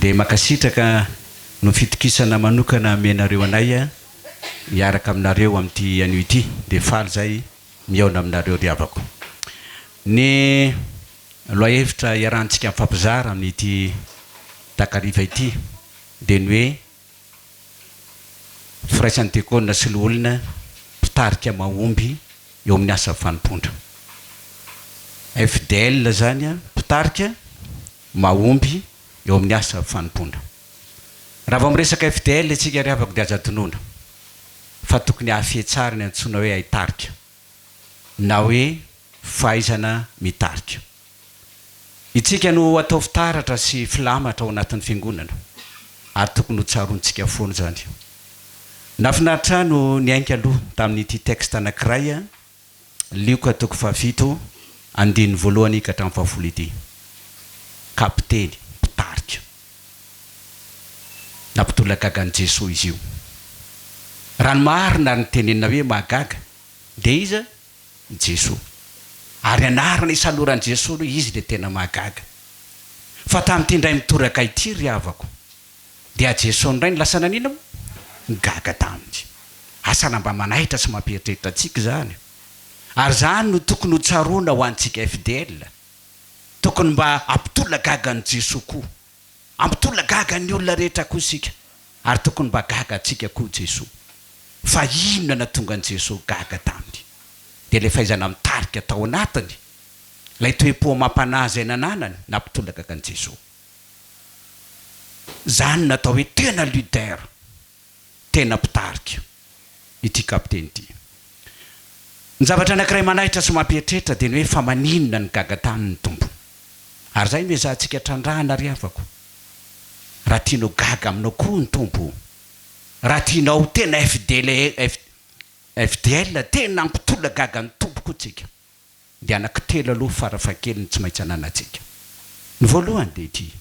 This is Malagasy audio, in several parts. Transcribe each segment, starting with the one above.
dia makasitraka no fitokisana manokana amenareo anay a hiaraka aminareo amin'ity anio ity dia faly zay miaona aminareo riavako ny loha hevitra hiarahantsika mifampizara amin'ity takariva ity dia ny hoe firaisan'ny tekona sy loolona mpitarika mahomby eo amin'ny asa fanompondra FDL zany a mpitarika mahomby eo amin'ny asa fanompondra raha vao miresaka FDL itsika riavako dia aza-tonoana fa tokony hafietsarany antsoina hoe aitarika na hoe fahaizana mitarika itsika no atao fitaratra sy filamatra ao anatin'ny fiangonana ary tokony ho tsarontsika foana zany nafinaritra no niainga aloha tamin'ity texte anankiray a lioka toko fafito andiny voalohany ka hatramin'ny fahafolo ity kapiteny mpitarika nampitolagagan'i Jesosy izy io raha ny marina ny tenenina hoe mahagaga dia iza Jesosy ary anarana isaloran'i Jesosy aloha izy dia tena mahagaga fa tamin'ity indray mitoraka ity ry havako dia Jesosy ndray ny lasa nanina gaga taminy asana mba manahitra sy mampieritreritra antsika zany ary zany no tokony ho tsaroana ho antsika FDL tokony mba ampitolagagan'i Jesosy koa ampitolagagan'ny olona rehetra koa sika ary tokony mba gaga antsika koa Jesosy fa inona na tonga an'i Jesosy gaga taminy dia le fahaizana mitarika tao anatiny lay toe-po mampanazy ainananany nampitolagagan'i Jesosy zany natao hoe tena leader tena mpitarika ity kapiteny ity ny zavatra anankiray manahitra sy mampieritreritra dia ny hoe fa maninona ny gaga tamin'ny tompo ary zay mezantsika trandrahana ry havako raha tianao gaga aminao koa ny tompo raha tianao tena FDL tena mpitolagaga ny tompo koa tsika dia anankitelo aloha farafahakeliny tsy maintsy ananantsika ny voalohany dia ity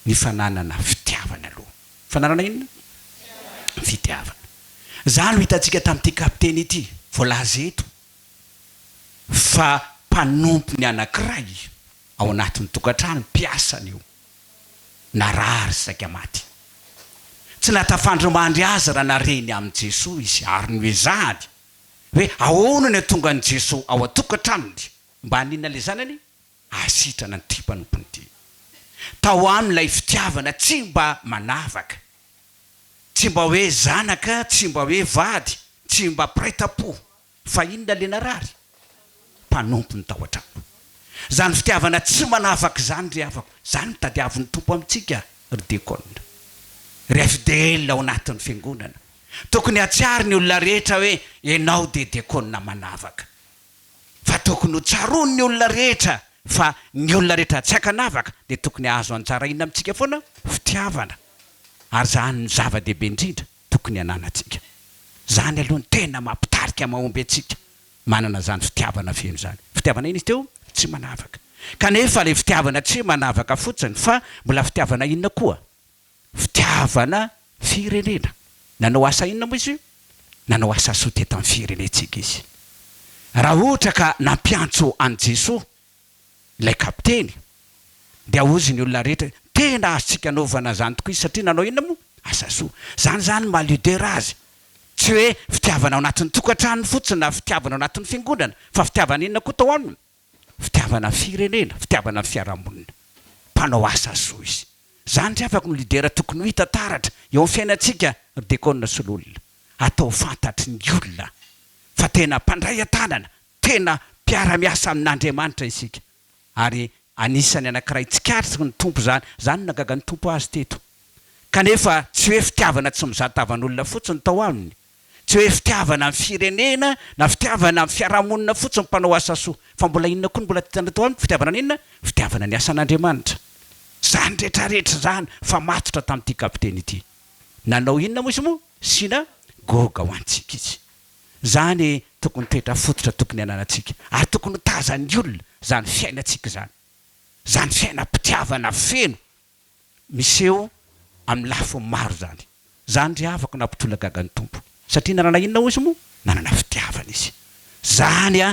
ny fananana fitiavana aloha fananana inona fitiavana zany ho hitantsika tamin'ity kapiteny ity voalaza eto fa mpanompo ny anankiray ao anatin'ny tokantrano mpiasany io narary saika maty tsy natafandromandry azy raha nareny amin'i Jesosy izy ary ny hoe zany hoe ahoana ny tonga an'i Jesosy ao atokantranony mba haninona le zanany asitrana nyty mpanompony ity tao amin'ilay fitiavana tsy mba manavaka tsy mba hoe zanaka tsy mba hoe vady tsy mba piraita-po fa inona le narary mpanompony tao an-trano zany fitiavana tsy manavaka zany ry havako zany mitadiavin'ny tompo amintsika ry dekona ry FDL ao anatin'ny fiangonana tokony hatsiary ny olona rehetra hoe ianao dia dekona manavaka fa tokony ho tsaroany ny olona rehetra fa ny olona rehetra tsy hakanavaka dia tokony hahazo antsara inona amintsika foana fitiavana ary zany ny zava-dehibe indrindra tokony hananantsika zany aloha ny tena mampitarika mahomby antsika manana zany fitiavana feno zany fitiavana ina izy teo tsy manavaka kanefa le fitiavana tsy manavaka fotsiny fa mbola fitiavana inona koa fitiavana firenena nanao asa inona moa izy io nanao asa soa teto amin'ny firenentsika izy raha ohatra ka nampiantso an'i Jesosy ilay kapiteny dia ozy ny olona rehetra tena azontsika anaovana zany tokoa izy satria nanao inona moa asa soa zany mahalidera azy tsy hoe fitiavana ao anatin'ny tokantrano fotsiny na fitiavana ao anatin'ny fiangonana fa fitiavana inona koa tao aminy fitiavana firenena fitiavana fiarahamonina mpanao asa soa izy zany tsy afaka no lidera tokony ho hita taratra eo amin'ny fiainantsika dekona sy l'olona atao fantatry ny olona fa tena mpandray an-tanana tena mpiara-miasa amin'Andriamanitra isika ary anisany anankiray tsikaritry ny tompo zany nagaga ny tompo azy teto kanefa tsy hoe fitiavana tsy mizatavan'olona fotsiny tao aminy tsy hoe fitiavana amin'ny firenena na fitiavana amin'ny fiarahamonina fotsiny mpanao asa soa fa mbola inona koa mbola titana tao aminy fitiavana ny inona fitiavana ny asan'Andriamanitra zany rehetrarehetra zany fa matotra tamin'ity kapiteny ity nanao inona moa izy moa sina goga ho antsika izy zany tokony toetra fototra tokony hananantsika ary tokony ho tazan'ny olona zany fiainantsika zany fiainam-pitiavana feno miseho amin'ny lafiny maro zany ry havako nampitolagagan'ny tompo satria nanana inona moa izy moa nanana fitiavana izy zany a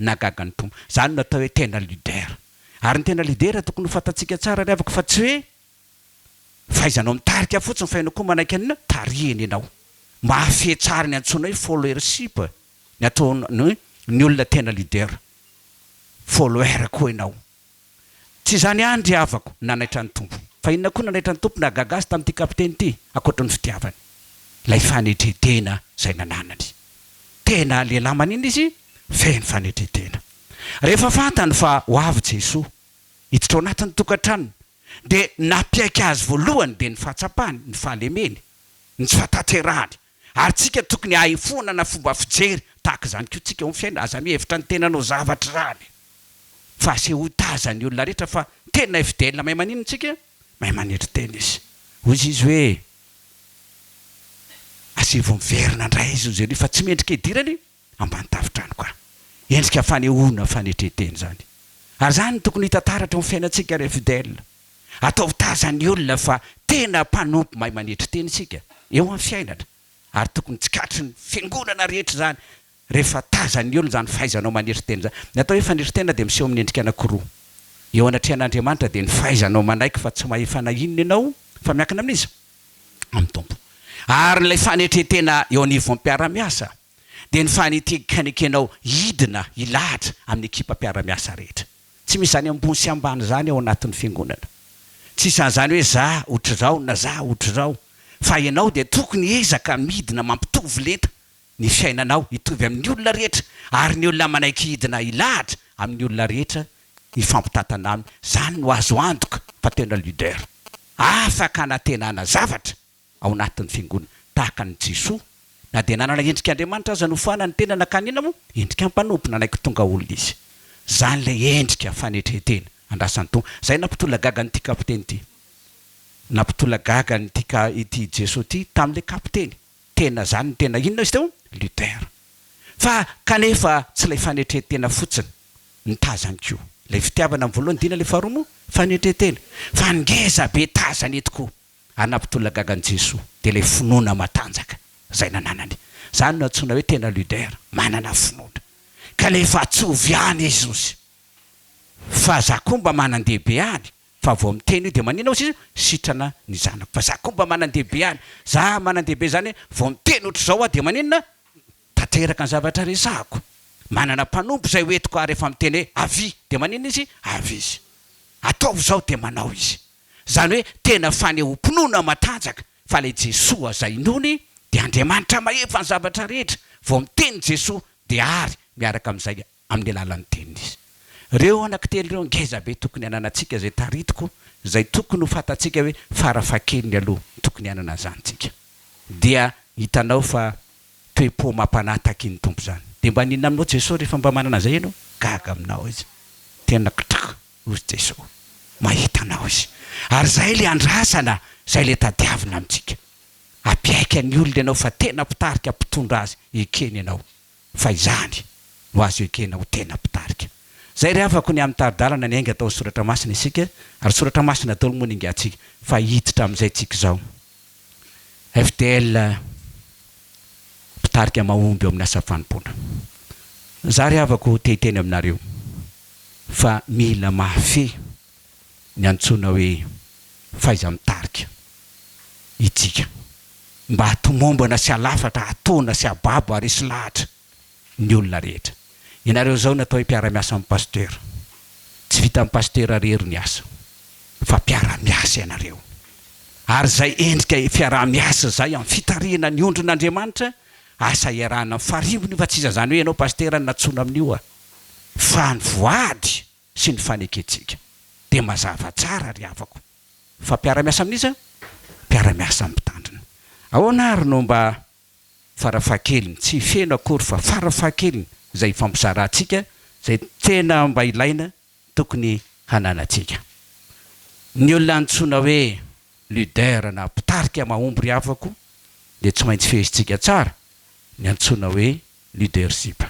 nagagan'ny tompo zany natao hoe tena leader ary ny tena leader tokony ho fantatsika tsara ry havako fa tsy hoe fahaizanao mitarika fotsiny fahainao koa manaiky anina tarihany ianao mahafehy tsara ny antsoina hoe followership ny atao ny olona tena leader follower koa ianao tsy zany andry avako nanaitra ny tompo fa inona koa nanaitra ny tompo nagagasy tamin'ity kapiteny ity akoatra ny fitiavany lay fanetretena zay nananany tena lehilahy manina izy feno fanetretena rehefa fantany fa ho avy Jesoa hiditra ao anatin'ny tokantrano dia nampiaiky azy voalohany dia ny fahatsapany ny fahalemeny ny tsy fahatanterahany ary tsika tokony hahifonana fomba fijery tahaka izany koa tsika ho fiaina aza mihevitra ny tenanao zavatra rany fa sehotazany olona rehetra fa tena fidèle mahay manino tsika mahay manetry tena izy hozy izy hoe asevo miverina indray izy zay fa tsy mendrika idirany ambany tavitrany koa endrika fanehoana fanetreteny zany ary zany tokony hitantaratra ho fiainantsika re fidèle ataovy tazany olona fa tena mpanompo mahay manetry teny isika eo amin'ny fiainana ary tokony tsikatry ny fiangonana rehetra zany rehefa tazany olona zany fahaizanao manetry teny zany ny atao hoe fanetry tena dia miseho amin'ny endrika anankiroa eo anatrehan'Andriamanitra dia ny fahaizanao manaiky fa tsy mahefana inona ianao fa miankina amin'izy amin'ny tompo ary nilay fanetretena eo anivon'ny mpiara-miasa dia ny fanetekanekenao hidina hilahatra amin'ny ekipa mpiara-miasa rehetra tsy misy zany ambony sy ambany zany ao anatin'ny fiangonana tsy isan'izany hoe za ohatrizao na za ohatrizao fa ianao dia tokony ezaka midina mampitovy lenta ny fiainanao hitovy amin'ny olona rehetra ary ny olona manaiky hidina hilahatra amin'ny olona rehetra hifampitantana aminy zany no azo antoka fa tena leader afaka natenana zavatra ao anatin'ny fiangonana tahaka ny Jesoa na dia nanana endrika Andriamanitra aza nofana ny tena nakanina mo endrika mpanompo nanaiky tonga olona izy zany lay endrika fanetretena andrasan'ny tompo zay nampitola gaga nyity kapiteny ity nampitola gaga nytika ity Jesoa ity tamin'ilay kapiteny tena zany ny tena inona izy teo leader fa kanefa tsy lay fanetretena fotsiny ny tazany koa lay fitiavana amin'ny voalohany dina lay faharoa mo fanetretena fa ngeza be tazany eto koa ary nampitola gaga ny Jesoa dia lay finoana matanjaka zay nananany zany no antsoina hoe tena leader manana finoana kanefa atsovy any izy fa za koa mba manan-dehibe any fa vao miteny io dia manina izy sitrana ny zanako fa za koa mba manan-dehibe any za manan-dehibe zany vao miteny ohatr'izao dia manina tanteraka ny zavatra resahako manana mpanompo zay hoetiko ary rehefa miteny hoe avy dia manina izy avy izy ataovy zao dia manao izy zany hoe tena fanehom-pinoana matanjaka fa lay Jesoa zay inony dia Andriamanitra mahefa ny zavatra rehetra vao miteny Jesoa dia ary miaraka amin'izay amin'ny alalan'ny teniny izy reo anankitelo reo ngeza be tokony ananatsika zay taritiko zay tokony ho fatatsika hoe farafahakeliny aloha tokony anana zanytsika dia hitanao fa toe-po mampanataky ny tompo zany dia mba ninona aminao Jesoa rehefa mba manana zay ianao gaga aminao izy tena kitaka ozy Jesoa mahitanao izy ary zay le andrasana zay le tadiavina amintsika ampiaika ny olona ianao fa tena mpitarika mpitondra azy ekeny ianao fa izany no azo ekena ho tena mpitarika zay re afako ny amin'ny taridalana ny ainga atao soratra masina isika ary soratra masina atao moa ny ingatsika fa hiditra amin'izay tsika zao FDL mpitarika mahomby eo amin'ny asa fanompona za re afako tehiteny aminareo fa mila mahafehy ny antsoina hoe faiza mitarika itsika mba hatomombana sy halafatra hatona sy hababo ary isy lahatra ny olona rehetra ianareo zao natao hoe mpiara-miasa amin'ny pasteur tsy vita amin'ny pasteur rery ny asa fa mpiara-miasa ianareo ary zay endrika fiara-miasa zay amin'ny fitarihana ny ondron'Andriamanitra asa iarahana faribony fa tsy zany hoe ianao pasteur natsona amin'io fa ny voady sy ny faneketsika dia mazava tsara ry avako fa mpiara-miasa amin'iza mpiara-miasa amin'ny mpitandrina ahoana ary no mba farafahakeliny tsy feno akory fa farafahakeliny zay fampizarantsika zay tena mba ilaina tokony hananatsika ny olona antsoina hoe leader na mpitarika mahomby ry avako dia tsy maintsy fehizitsika tsara ny antsoina hoe leadership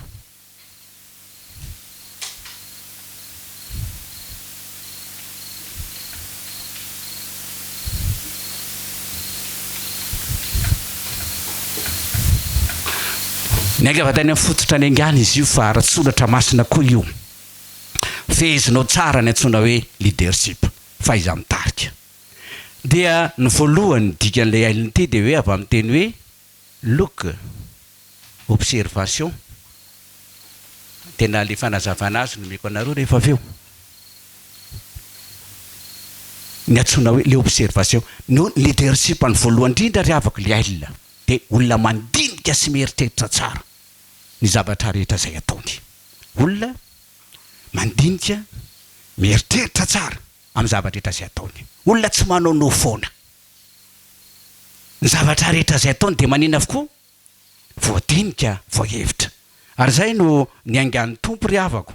ny angavatany amin'ny fototra ny angany izy io fa ara-tsolatra masina koa io fehezinao tsara ny antsoina hoe leadership fa iza mitarika dia ny voalohany dikan'ilay ailiny ty dia hoe avy amin'ny teny hoe look observation tena le fanazavana azy nomeko anareo rehefa avy eo ny antsoina hoe le observation no leadership ny voalohany indrindra ry avaka le ailina dia olona mandinika sy mieritreritra tsara ny zavatra rehetra izay ataony olona mandinika mieritreritra tsara amin'ny zavatra rehetra izay ataony olona tsy manao no foana ny zavatra rehetra izay ataony dia manina avokoa voadinika voahevitra ary zay no ny aingan'ny tompo ry havako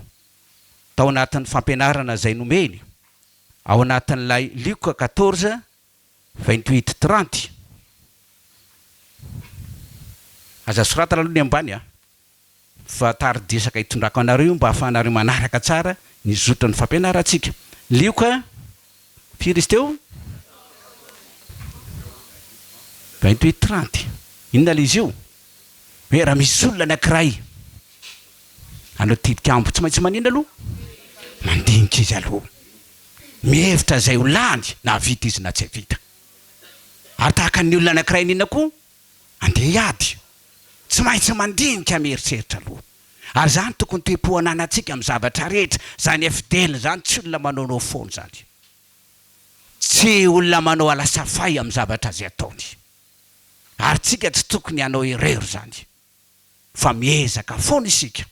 tao anatin'ny fampianarana izay nomeny ao anatin'ilay Luc 14 28 30 aza soratana aloha ny ambany fa taridesaka hitondrako anareo mba hahafahanareo manaraka tsara ny zotra ny fampianarantsika Luc firy izy teo 28 30 inona le izy io hoe raha misy olona anankiray anao tidikambo tsy maintsy manina aloha mandinika izy aloha mihevitra zay ho lany na vita izy na tsy vita ary tahaka ny olona anankiray nina koa andeha hiady tsy maintsy mandinika mieritreritra aloha ary zany tokony toe-poananantsika amin'ny zavatra rehetra zany fidèle zany tsy olona manao no foana zany tsy olona manao alasafay amin'ny zavatra zay ataony ary tsika tsy tokony hanao erreur zany fa miezaka foana isika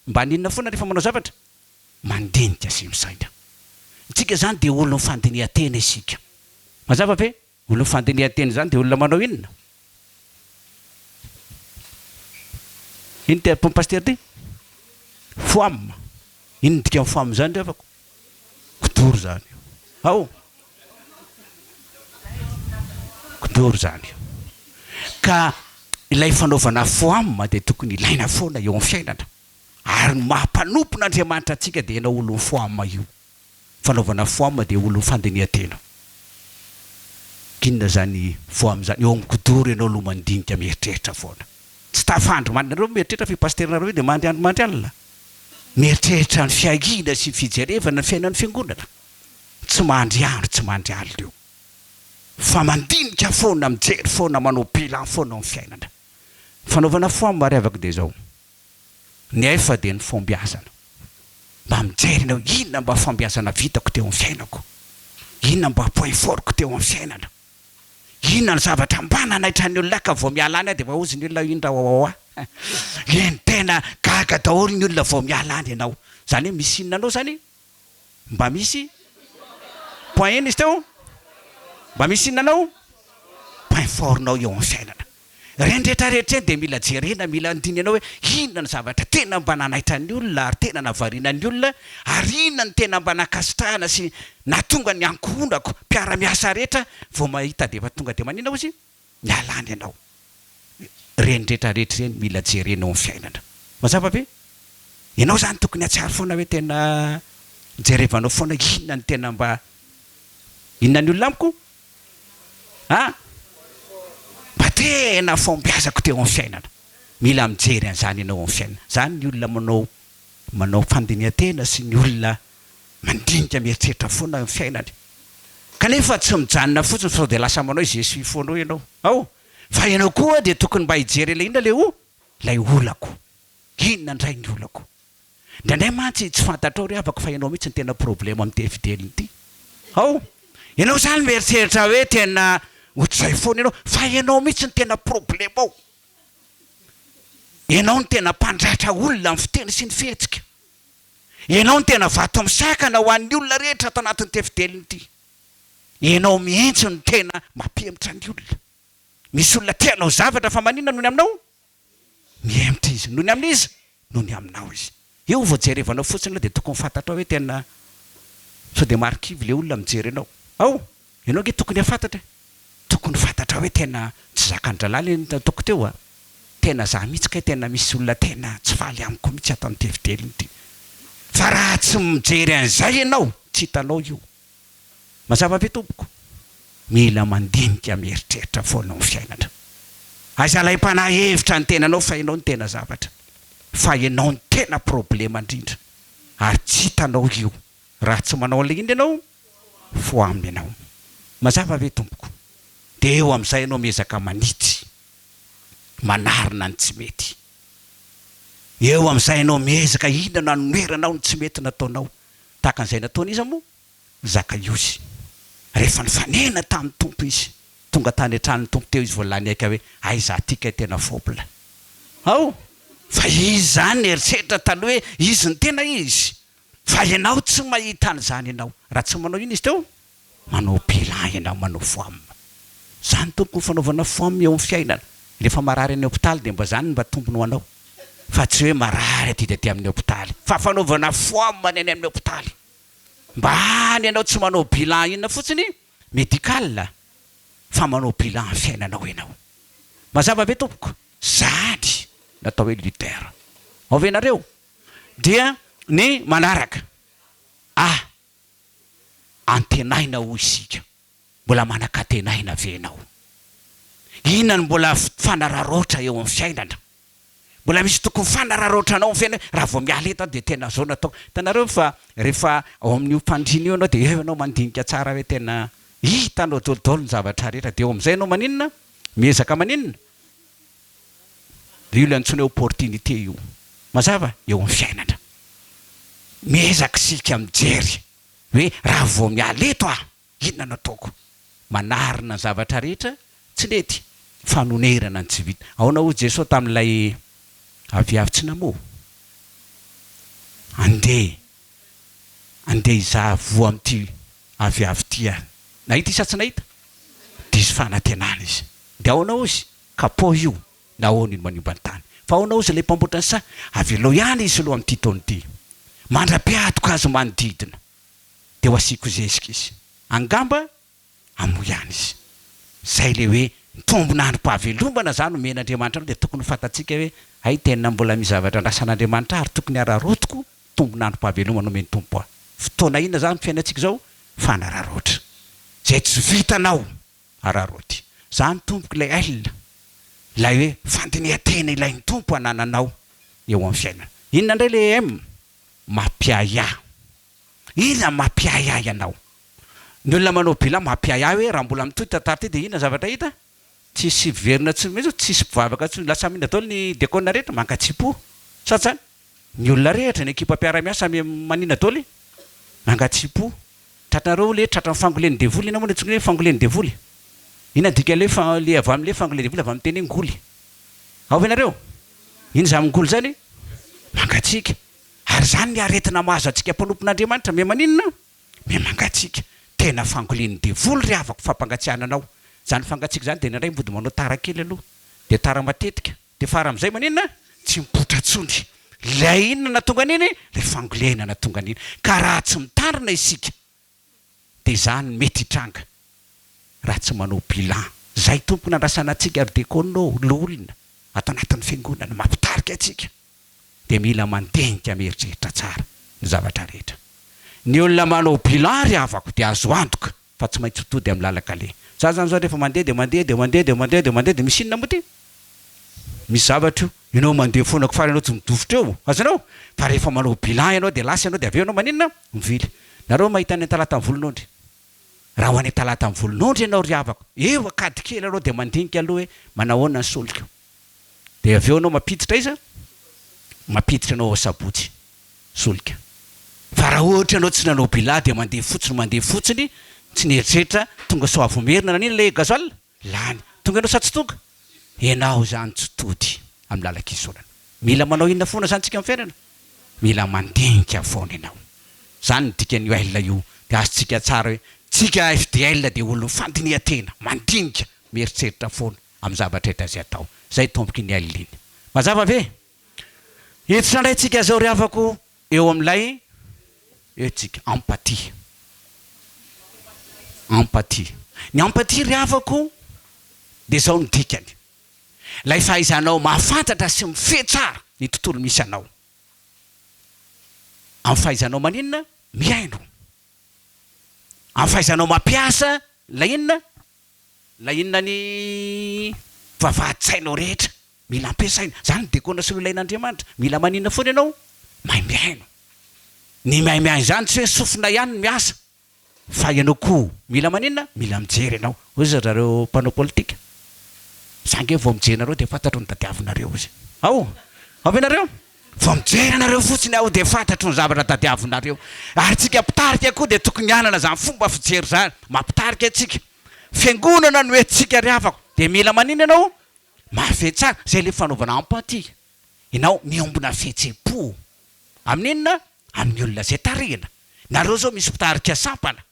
mba ninona foana rehefa manao zavatra mandinika sy misaina tsika zany dia olona fandinihan-tena isika mazava ve olona fandinihan-tena zany dia olona manao inona ino ty pasteur ty foam ino dika amin'ny foam zany revako kodoro zany ao kodoro zany ka ilay fanaovana foam dia tokony ilaina foana eo amin'ny fiainana ary mampanompo n'Andriamanitra antsika dia enao olona foam io fanaovana foam dia olona fandinihan-tena kinona zany foam zany eo amin'ny kodoro enao aloha mandinika mieritreritra foana tsy tafandro manareo mieritreritra fi pasteurnareo dia mandry alina mieritreritra ny fiagina sy fijerevana ny fiainan'ny fiangonana tsy mandry andro tsy mandry alina eo fa mandinika foana mijery foana manao bilan foana amin'ny fiainana fanaovana foam mariavaka dia zao ny efa dia ny fombiazana mba mijery anao inona mba fambiazana vitako teo amin'ny fiainako inona mba point fortko teo amin'ny fiainana inona ny zavatra mba nanaitra ny olona ka vao miala any dia va ozy ny olona indra oaoa eny tena gaga daholo ny olona vao miala any ianao zany hoe misy inona anao zany mba misy point eny izy teo mba misy inona anao point fortnao eo amin'ny fiainana reny rehetrarehetra eny dia mila jerena mila andinianao hoe inona ny zavatra tena mba nanaitra ny olona ary tena navarina ny olona ary inona ny tena mba nakasitrahana sy natonga ny ankohonako mpiara-miasa rehetra vao mahita dia efa tonga dia manina ozy mialany ianao reny rehetrarehetra reny mila jerenao amin'ny fiainana mazava ve ianao zany tokony atsiary foana hoe tena jerevanao foana inona ny tena mba inona ny olona amiko mba tena fombiazako teo amin'ny fiainana mila mijery an'izany ianao amin'ny fiainana zany ny olona manao fandinihan-tena sy ny olona mandinika mieritreritra foana amin'ny fiainany kanefa tsy mijanona fotsiny sao dia lasa manao Jesy foanao ianao ao fa ianao koa dia tokony mba hijery ilay inona lay olako inona ndray ny olako ndraindray mantsy tsy fantatrao ry havako fa ianao mihitsy ny tena problème amin'ny fideliny ity ao ianao zany mieritreritra hoe tena ohatr'izay foana ianao fa ianao mihitsy ny tena problème ao ianao ny tena mpandratra olona amin'ny fiteny sy ny fihetsika ianao ny tena vato misakana ho an'ny olona rehetra ato anatin'ny tefideliny ity ianao mihitsy ny tena mampihemitra ny olona misy olona tianao zavatra fa manina noho ny aminao mihemitra izy noho ny amin'izy noho ny aminao izy io vao jerevanao fotsiny dia tokony fantatrao hoe tena sao dia marikivy le olona mijery anao ao ianao nge tokony hafantatra tokony fantatra hoe tena tsy zakan-dralaly toko teo tena za mihitsy ka tena misy olona tena tsy faly amiko mihitsy ato amin'ny tefideliny ity fa raha tsy mijery an'izay ianao tsy hitanao io mazava ve tompoko mila mandinika mieritreritra foana amin'ny fiainana aiza lay-panahy hevitra ny tenanao fa ianao ny tena zavatra fa ianao ny tena problema indrindra ary tsy hitanao io raha tsy manao an'ilay iny ianao fo aminy ianao mazava ve tompoko de eo amin'izay ianao miezaka manity manarina ny tsy mety eo amin'izay ianao miezaka inona noeranao ny tsy mety nataonao tahaka an'izay nataony izy moa zaka iozy rehefa nifanena tamin'ny tompo izy tonga tany an-tran'ny tompo teo izy voalany aika hoe aiza tika tena fobla ao fa izy zany eritreritra taloha hoe izy ny tena izy fa ianao tsy mahita an'izany ianao raha tsy manao ino izy teo manao bilan ianao manao foam zany tompoko ny fanaovana foam eo amin'ny fiainana rehefa marary any hôpitaly de mba zany mba tompony ho anao fa tsy hoe marary aty de amin'ny hôpitaly fa fanaovana foam any amin'ny hôpitaly mba any ianao tsy manao bilan inona fotsiny médical fa manao bilan fiainanao ianao mazava ve tompoko zany natao hoe leader ao ve nareo dia ny manaraka antenaina ho isika mbola manakatenaina venao inona ny mbola fanararoatra eo amin'ny fiainana mbola misy tokony fanararoatranao amin'ny fiainana raha vao miala eto de tena zao natao tanareo fa rehefa ao amin'io mpandrina io anao de eo ianao mandinika tsara hoe tena hitanao dolodolo ny zavatra rehetra de eo amin'izay ianao maninona miezaka maninona de io le antsoina opportunité io mazava eo amin'ny fiainana miezaka sika mijery hoe raha vao miala eto inona nataoko manarina ny zavatra rehetra tsy nety fanonerana ny tsy vita aona ho Jesosy tamin'ilay aviavy tsy namo andeha izaha voa amin'ity aviavy ty nahita isa tsy nahita diso fanantenana izy de aona izy kapo io nahoana ino manimba ny tany fa aona izy ilay mpamboatra ny sa avelao ihany izy loha amin'ity taony ity mandra-piatoko azy manodidina de ho asiako zezika izy angamba amo ihany izy zay le hoe tombonandrom-pahavelombana zany omen'Andriamanitra de tokony fantatsika hoe ay tena mbola mizavatra andrasan'Andriamanitra ary tokony ararotiko tombonandrom-pahavelomana omeny tompo fotoana inona zany fiainatsika zao fanararoatra zay tsy vitanao araroty zany tompoko ilay ailina ilay hoe fandinihan-tena ilainy tompo anananao eo amin'ny fiainana inona indray le mampiaya inona mampiaya ianao ny olona manao bilan mampiaya hoe raha mbola mitoy tantara ty de inona zavatra hita tsisy verina tsy misy tsisy mpivavaka tsy lasa mihina daholo ny diakona rehetra mangatsipo satsany ny olona rehetra ny ekipa mpiara-miasa manina daholo mangatsipo tratranareo le tratra fangoleny devoly ina moa ntsika hoe fangoleny devoly ina dika le avy amin'le fangoleny devoly avy amin'ny teny ngoly ao venareo iny zamyngoly zany mangatsika ary zany ny aretina mahazo atsika mpanompon'Andriamanitra me maninona me mangatsika tena fangoleny devoly ry avako fampangatsiahananao zany fangatsika zany de nandray mbody manao tara kely aloha de tara matetika de fara am'izay maninona tsy mipotra tsony lay inona natonga an'iny le fangolena natonga an'iny ka raha tsy mitarina isika de zany mety hitranga raha tsy manao bilan zay tompoko nandrasana atsika ary dekonao loolona atao anatin'ny fiangonana mampitarika atsika de mila mandenika mieritreritra tsara ny zavatra rehetra ny olona manao bilan ry avako de azo antoka fa tsy maintsy tody amin'ny lalaka le za zany zao rehefa mandeha de misy inona moa ty misy zavatra io ianao mandeha fonako fara ianao tsy midofotra eo azanao fa rehefa manao bilan ianao de lasa ianao de aveo ianao maninona mivily nareo mahita any talata amin'ny volonondry raha ho any talata amin'ny volonondry ianao ry avako eo akady kely anao de mandinika aloha hoe manahoana ny solika de aveo anao mampiditra iza mampiditra anao sabotsy solika fa raha ohatra ianao tsy nanao bilan de mandeha fotsiny tsy nieritreritra tonga so avomerina na nina le gazoal lany tonga ianao satsy tonga ianao zany tsy tody amin'ny lalaka isorana mila manao inona foana zany tsika amin'ny fiainana mila mandinika foana ianao zany ny dikan'io ailina io de azotsika tsara hoe tsika FDL de olo fandinihan-tena mandinika mieritreritra foana amin'ny zavatra rehetra zay atao zay tomboky ny ailina iny mazava ve hiditra ndray tsika zao ry avako eo amin'ilay tsika empathie ny empathie ry avako de zao ny dikany lay fahaizanao mahafantatra sy mifetsara ny tontolo misy anao amin'ny fahaizanao maninona miaino amin'ny fahaizanao mampiasa la inona ny vavahady-tsainao rehetra mila ampiasaina zany dekona sy ilain'Andriamanitra mila maninona foana ianao mahay miaino ny mahay miaino zany tsy hoe sofina ihany ny miasa fa ianao koa mila maninona mila mijery ianao ozy zareo mpanao politika zange vao mijery nareo de fantatro ny tadiavinareo izy ao ianareo vao mijery anareo fotsiny ao de fantatro ny zavatra tadiavinareo ary tsika mpitarika koa de tokony anana zany fomba fijery zany mampitarika atsika fiangonana no hoe tsika riavako de mila manina ianao mafy tsara zay le fanaovana empathie ianao miombona fihetsem-po amin'inona amin'ny olona zay tarihina nareo zao misy mpitarika sampana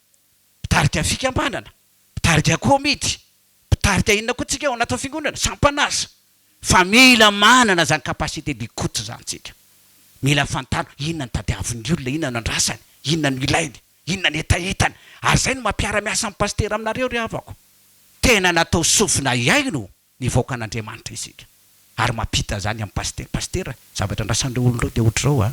mpitarika fikambanana mpitarika komity mpitarika inona koa tsika ao anatin'ny fiangonana sampanaza fa mila manana zany kapasité d'écoute zany tsika mila fantano inona ny tadiavin'ny olona inona ny rasany inona ny ilainy inona ny etaetany ary zay no mampiara-miasa amin'ny pastera aminareo ry havako tena natao sofina iaino ny vaokan'Andriamanitra isika ary mampita zany amin'ny pastera zavatra andrasan'ireo olonareo de ohatr'izao a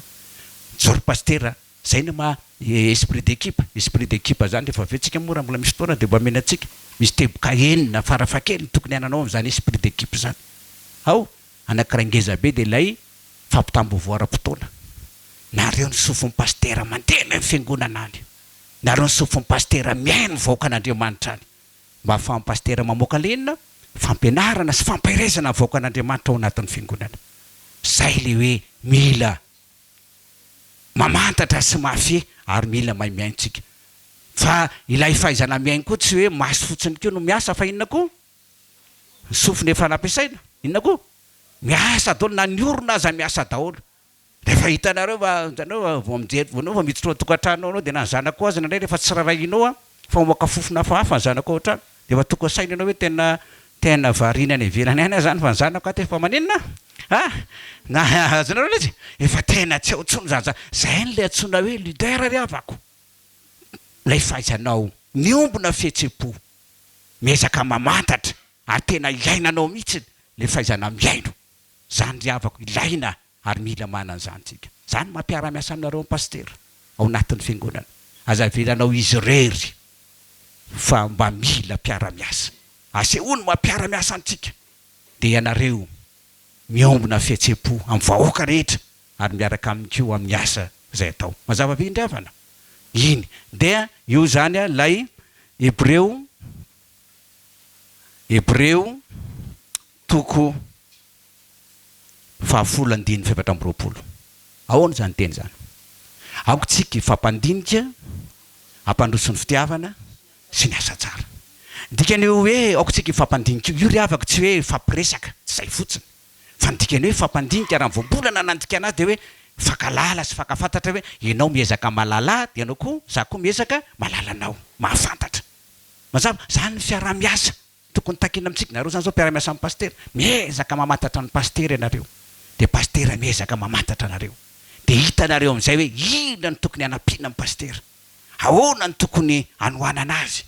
joro pastera zay no esprit d'équipe zany rehefa avetsika mora mbola misy fotoana de mba mena atsika misy teboka enina farafakely tokony ananao amin'izany esprit d'équipe zany ao anankiray ngeza be de ilay fampitambovoaram-potoana nareo ny sofon'ny pastera mandeha ny fiangonana any nareo ny sofon'ny pastera miaino vaokan'Andriamanitra any mba ahafahan'ny pastera mamoaka lenina fampianarana sy fampairezana vaokan'Andriamanitra ao anatin'ny fiangonana zay le hoe mila mamantatra sy mafy ary mila mahay miaintsika fa ilay fahaizana miainy koa tsy hoe maso fotsiny keo no miasa fa inona koa sofiny efa nampiasaina inona koa miasa daholo na ny orona aza miasa daholo rehefa hitanareo zanao vao mijery vonao va miditra tokantrano anao de na zanako azy nandray rehefa tsy rarahinao a fa mamoaka fofona fahafa ny zanako ao trano de fa toko saina anao hoe tena varina any ivelany any zany fa ny zanako aty efa maninona na azonareo lezy efa tena tsy aotsony zany zay ny le antsona hoe leader ry havako lay fahaizanao niombona fihetsem-po miezaka mamantatra ary tena iainanao mihitsy le fahaizana miaino zany ry havako ilaina ary mila manan'izany tsika zany mampiara-miasa aminareo amin'ny pastera ao anatin'ny fiangonana azavelanao izy rery fa mba mila mpiara-miasa asehoany mampiara-miasa antsika de ianareo miombona fihetsem-po amin'ny vahoaka rehetra ary miaraka amin'ny kio amin'ny asa zay atao mazava be indriavana iny de io zany a lay Hébreu toko 10:7 ahoana zany teny zany aoko tsika ifampandinika ampandroson'ny fitiavana sy ny asa tsara dikany hoe aoko tsika ifampandinika io ry havako tsy hoe fampiresaka tsy zay fotsiny fa dikany hoe fampandinika raha voambolana nandika anazy de hoe fakalala sy fakafantatra hoe ianao miezaka malala de ianao koa za koa miezaka malalanao mahafantatra mazava zany ny fiara-miasa tokony takina amitsika nareo zany zao mpiara-miasa amin'ny pastera miezaka mamantatra ny pastera ianareo de pastera miezaka mamantatra anareo de hitanareo amin'izay hoe inona ny tokony anampiana amin'ny pastera ahoana ny tokony anohanana azy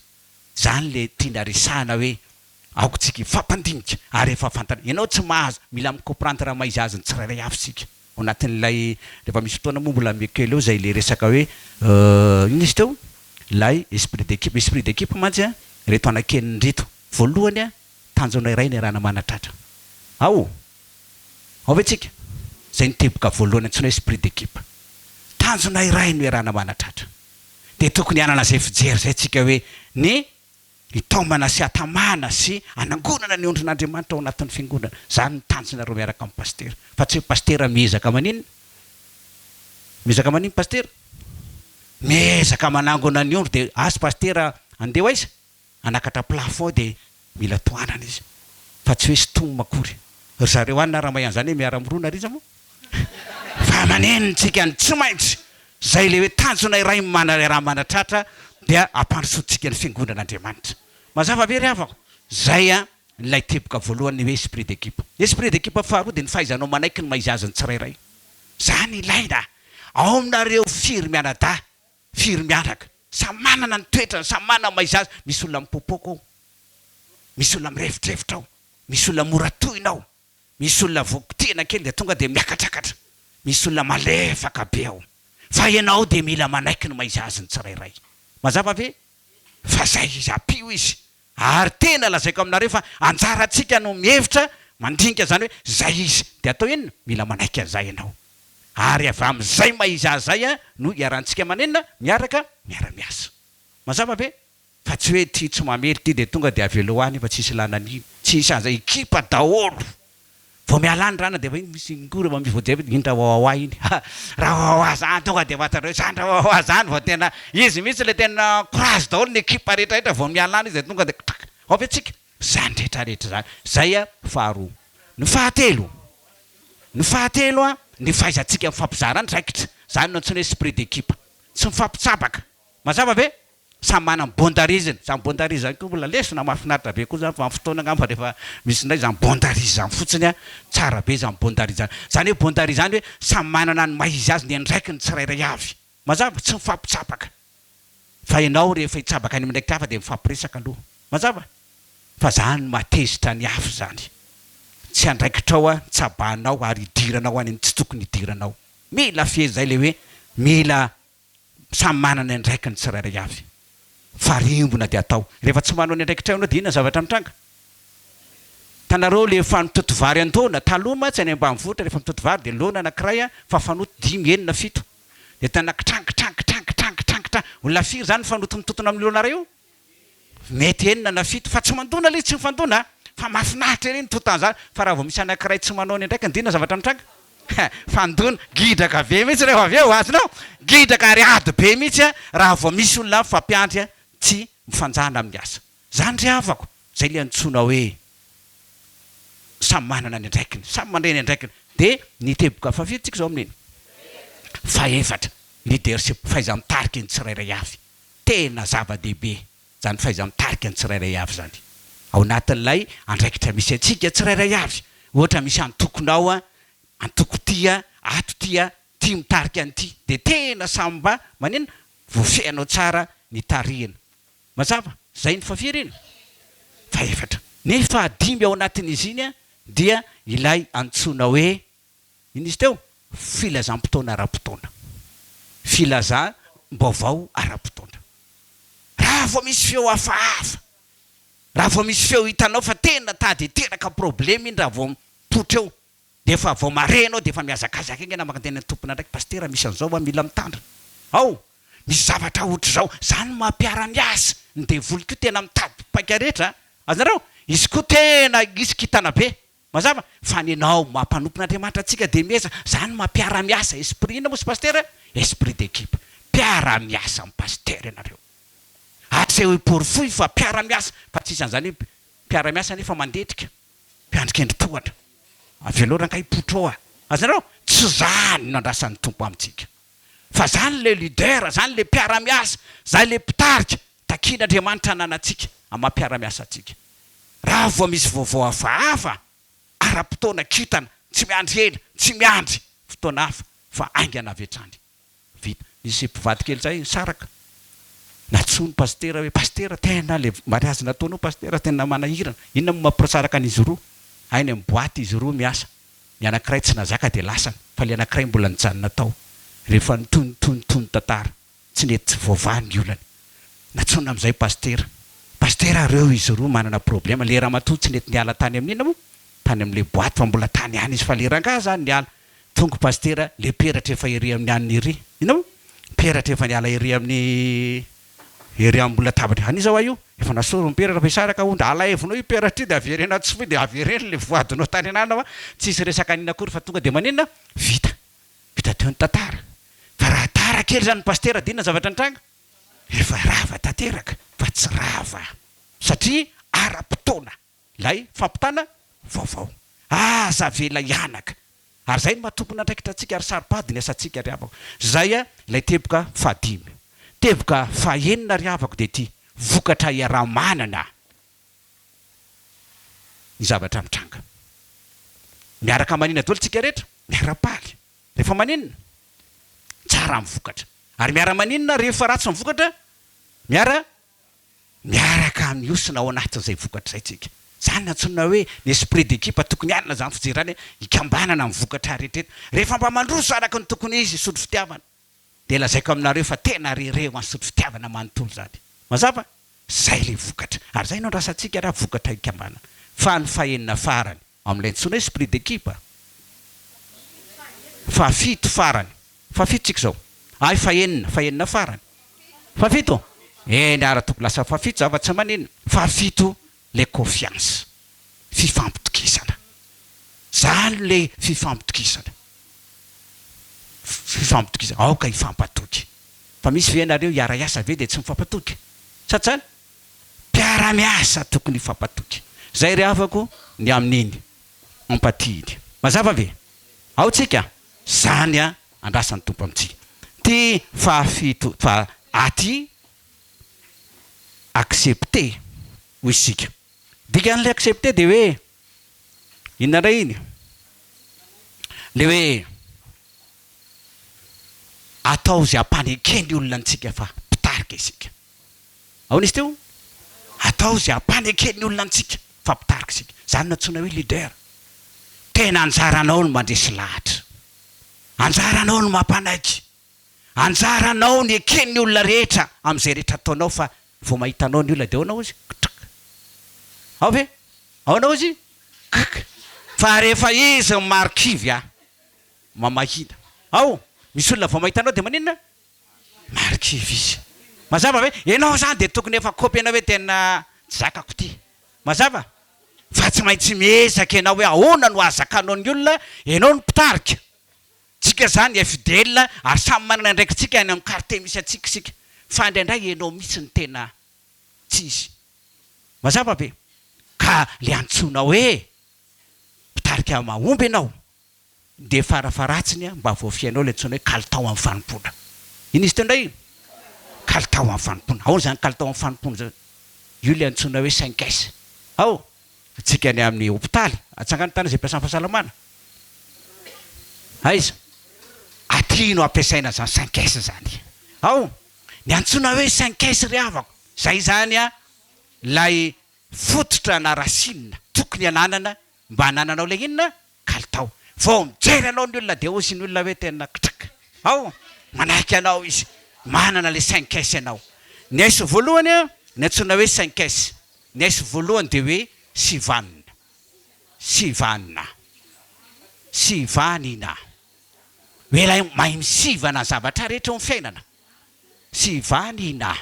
zany le tiana risahana hoe aoko tsika ifampandinika ary efa fantana ianao tsy mahazo mila micomprendre raha maizy azy ny tsirairay avy sika ao anatin'ilay rehefa misy fotoana moa mbola mekely eo zay le resaka hoe ino izy teo lay esprit d'équipe mantsy a reto anakeniny reto voalohany a tanjona iray ny rana manatratra ao ve tsika zay niteboka voalohany antsona esprit d'équipe tanjona iray no rana manatratra de tokony anana zay fijery zay tsika hoe ny itaomana sy atamana sy anangonana ny ondrin'Andriamanitra ao anatin'ny fiangonana zany tanjonareo miaraka amin'ny pastera fa tsy hoe pastera miezaka maninona pastera miezaka manangona ny ondro de asy pastera andeha aiza anakatra plafond de mila toanana izy fa tsy hoe sitomo makory ry zareo any na raha mahay an'izany hoe miara-mirona ry izy mo fa manenitsika ny tsy maintsy zay le hoe tanjona iray mana raha manatratra dia ampandrosotsika ny fiangonan'Andriamanitra mazava be ry havako zay a nilay teboka voalohany hoe esprit d'équipe faharoa de ny fahaizanao manaiky ny maizy azy ny tsirairay zany ilaina ao aminareo firy mianada firy mianaka samy manana ny toetrany samy manana maizy azy misy olona mipopoko ao misy olona mirevitrevitra ao misy olona moratoina ao misy olona vokotiana kely de tonga de miakatrakatra misy olona malefaka be ao fa ianao de mila manaiky ny maizy azy ny tsirairay mazava ve fa zay izy apio izy ary tena lazaiko aminareo fa anjaratsika no mihevitra mandinika zany hoe zay izy de atao inona mila manaiky an'izay ianao ary avy amin'izay maizy azy zay a no iarantsika manenina miaraka miara-miasa mazava be fa tsy hoe ty tsy mamely ty de tonga de aveloany fa tsisy lanany tsisy an'izay ekipa daholo vao mialany rana de fa iny misy ngora mamivojeby indra wawa iny raha wawa zany tonga de fatareo zany raha wawa zany vao tena izy mihitsy le tena courage daholo ny ekipa rehetrarehetra vao mialany izy de tonga de avy atsika zany rehetrarehetra zany zay a faharoa ny fahatelo a ny fahaizantsika mifampizara ny raikitra zany no antsoina hoe esprit d'équipe tsy mifampitsabaka mazava be samy manana bondariziny zany bondarise ko mbola lesona mahafinaritra be koa zany fa fotoana ngamba rehefa misy ndray zany bondarise zany fotsiny a tsara be zany bondarise zany zany hoe bondarise zany hoe samy manana ny maizy azy ny andraiky ny tsirairay avy mazava tsy mifampitsabaka fa ianao rehefa hitsabaka any amin'ndraiky hafa de mifampiresaka aloha mazava fa zany matezitra ny afo zany tsy andraikitrao a tsabanao ary idiranao any tsy tokony idiranao mila fehizay le hoe mila samy manana ny andraiky ny tsirairay avy fa rimbona de atao rehefa tsy manao ny andraikitrao anao de inona zavatra mitranga tanareo le fanototo vary antona taloma tsy any ambanivohitra rehefa mitoto vary de lona anankiray a fa fanoto 5 7 de tana kitranga olona firy zany fanoto mitotona amin'ny lona reo mety 9 na 7 fa tsy mandona le tsy mifandona fa mafinahitra reny totan zany fa raha vao misy anankiray tsy manao ny andraiky ndina zavatra mitranga fandona gidraka be mihitsy rehefa avy eo azonao gidraka ary ady be mihitsy a raha vao misy olona fampiandry a tsy mifanjana amin'ny asa zany ry avako zay le antsona hoe samy manana ny andraikiny samy mandreny andraikiny de niteboka fafitsika zao amin'iny faefatra leadership faiza mitariky ny tsirairay avy tena zava-dehibe zany faiza mitariky ny tsirairay avy zany ao anatin'ilay andraikitra misy atsika tsirairay avy ohatra misy antokonao a antoko tia ato tia tia mitarika an'ity de tena samymba manina voafehanao tsara ny tarihina mazava zay ny fafiry iny faefatra ny fahadimy ao anatin'izy iny a dia ilay antsona hoe iny izy teo filazam-potoana ara-potoana filazam-baovao ara-potoana raha vao misy feo hafahafa raha vao misy feo hitanao fa tena tady teraka problème iny raha vao mipotra eo de fa vao marenao de fa miazakazaka iny na makantena ny tompona ndraiky pastera misy an'izao a mila mitandra ao misy zavatra ohatra zao zany mampiara-miasa ny devoly ko tena mitady paika rehetra azonareo izy koa tena isy kitana be mazava fa ninao mampanompon'Andriamanitra atsika de miesa zany mampiara-miasa esprit ina mosy pastera esprit d'équipe piara-miasa amin'ny pastera ianareo atsy hoe porfoy fa piara-miasa fa tsisy an'izany hoe piara-miasa nefa mandetrika mpiandrikendry-tohatra aveloranka hipotrao a azonareo tsy zany no andrasan'ny tompo amintsika fa zany le leader zany le piara-miasa zany le mpitarika takian'Andriamanitra ananatsika amampiara-miasa atsika raha vao misy vaovao hafahafa ara-potoana kitana tsy miandry ela tsy miandry fotoana hafa fa aingana avetrany vita misy mpivady kely zay saraka natsony pastera hoe pastera tena le mariazy nataonao pastera tena manahirana inona mampirotsaraka an'izy roa ainy amin'ny boaty izy roa miasa ny anankiray tsy nazaka de lasana fa le anankiray mbola nijanona tao rehefa nitonitony tantara tsy nety voavany ny olany natsona amin'izay pastera reo izy roa manana problema le raha matoa tsy nety niala tany amin'ina moa tany amin'le boaty fa mbola tany any izy fa le ranga zany niala tonga pastera le peratra efa ery amin'ny an'ny ery ina moa peratra efa niala ery amin'ny ery ambola tabatra anizao io efa nasoro miperatra fa isaraka ondra alahevinao io peratra io de averena tsy foy de avereny le voadinao tany anana fa tsisy resaka anina akory fa tonga de maninona vita teo ny tantara fa raha tara kely zany pastera dinona zavatra nitranga efa rava tanteraka fa tsy rava satria ara-potoana lay fampitana vaovao aza vela ianaka ary zay ny matompona andraikitra atsika ary saripady ny asatsika ry avako zay a lay teboka fahadimy teboka fahaenina ry avako de ty vokatra iara-manana ny zavatra mitranga miaraka manina dolo tsika rehetra miara-paly rehefa maninona tsara mivokatra ary miara-maninona rehefa ratsy mivokatra miaraka miosina ao anatin'izay vokatra zay tsika zany natsonona hoe ny esprit d'équipe tokony anina zany fijerany ikambanana mivokatra rehetrretra rehefa mba mandroso araka ny tokony izy sotro fitiavana de lazaiko aminareo fa tena rereo any sotro fitiavana manontolo zany mazava zay le vokatra ary zay no andrasantsika raha vokatra ikambanana fa ny fahenina farany amin'ilay ntsona esprit d'équipe fafito farany fafito tsika zao ay fahenina farany fafito ny ara-toko lasa fafito zava-tsy manino fafito le confiance fifampitokisana zany le fifampitokisana aoka hifampatoky fa misy venareo iara-iasa ve de tsy mifampatoky satsany mpiara-miasa tokony hifampatoky zay ry afako ny amin'iny empathie mazava ve ao tsika zany andrasan'ny tompo amitsika ty fafito fa aty accepter ho isika dikan'le accepter de hoe inona ray iny le hoe atao zay ampanekeny olona antsika fa pitarika isika ao nisy teo atao zay ampanekeny olona antsika fa pitarika isika zany natsona hoe leader tena anjaranao no mandresy lahatra anjaranao no mampanaiky anjaranao ny ekeny olona rehetra am'izay rehetra ataonao fa vao mahitanao ny olona de aonao izy ao ve aonao izy fa rehefa izy marikivy mamahina ao misy olona vao mahitanao de maninona marikivy izy mazava ve ianao zany de tokony efa kopy anao hoe tena zakako ty mazava fa tsy maintsy miezaka ianao hoe ahoana no azakanao ny olona ianao ny pitarika tsika zany fidèle ary samy manana ndraiky tsika any amin'ny quartier misy atsika sika fa indraindray ianao mihitsy ny tena tsisy mazava be ka le antsona hoe pitarika mahomby ianao de farafaratsiny mba voafianao le antsona hoe kalitao amin'ny fanimpona iny izy teo ndray kalitao amin'ny fanimpona ao zany kalitao amin'ny fanimpona zao io le antsona hoe 5S ao tsika any amin'ny hôpitaly atsangany tany zay mpiasan'ny fahasalamana aiza aty no ampiasaina zany 5S zany ao ny antsona hoe 5S ry avako zay zany lay fototra na rasinina tokony ananana mba anananao le inona kalitao vao mijery anao ny olona de osy ny olona hoe tena kitraka ao manaiky anao izy manana le 5S anao ny aiso voalohany ny antsona hoe 5S ny aiso voalohany de hoe sivanina hoe lay mahay misivana zavatra rehetra eo fiainana sivanina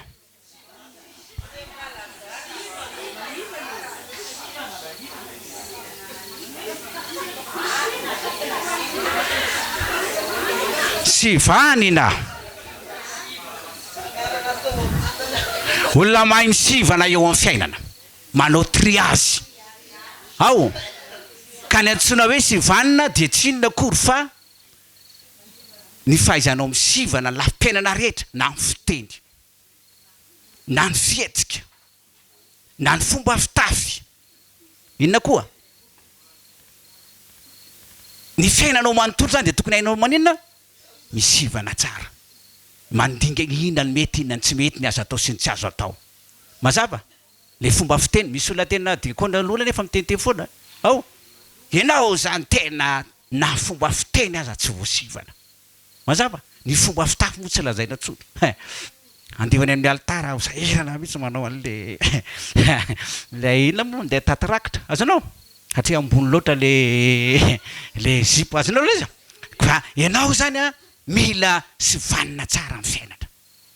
olona mahay misivana eo amin'ny fiainana manao triage ao ka ny antsoina hoe sivanina de tsy inona kory fa ny fahaizanao misivana ny lafim-piainana rehetra na ny fiteny na ny fietsika na ny fomba fitafy inona koa ny fiainanao manontolo zany de tokony hainao maninona misivana tsara mandinga inona ny mety inona ny tsy mety ny azo atao sy ny tsy azo atao mazava le fomba fiteny misy olona tena dikona lola nefa mitente foana ao ianao zany tena na fomba fiteny aza tsy voasivana mazava ny fomba fitafy moa tsy lazaina tsony andevany amin'ny altara aho sahirana mihitsy manao an'le le inona moa ndeha tatirakitra azonao satria ambony loatra le zipo azonao le izy fa ianao zany mila sivanina tsara amin'ny fiainana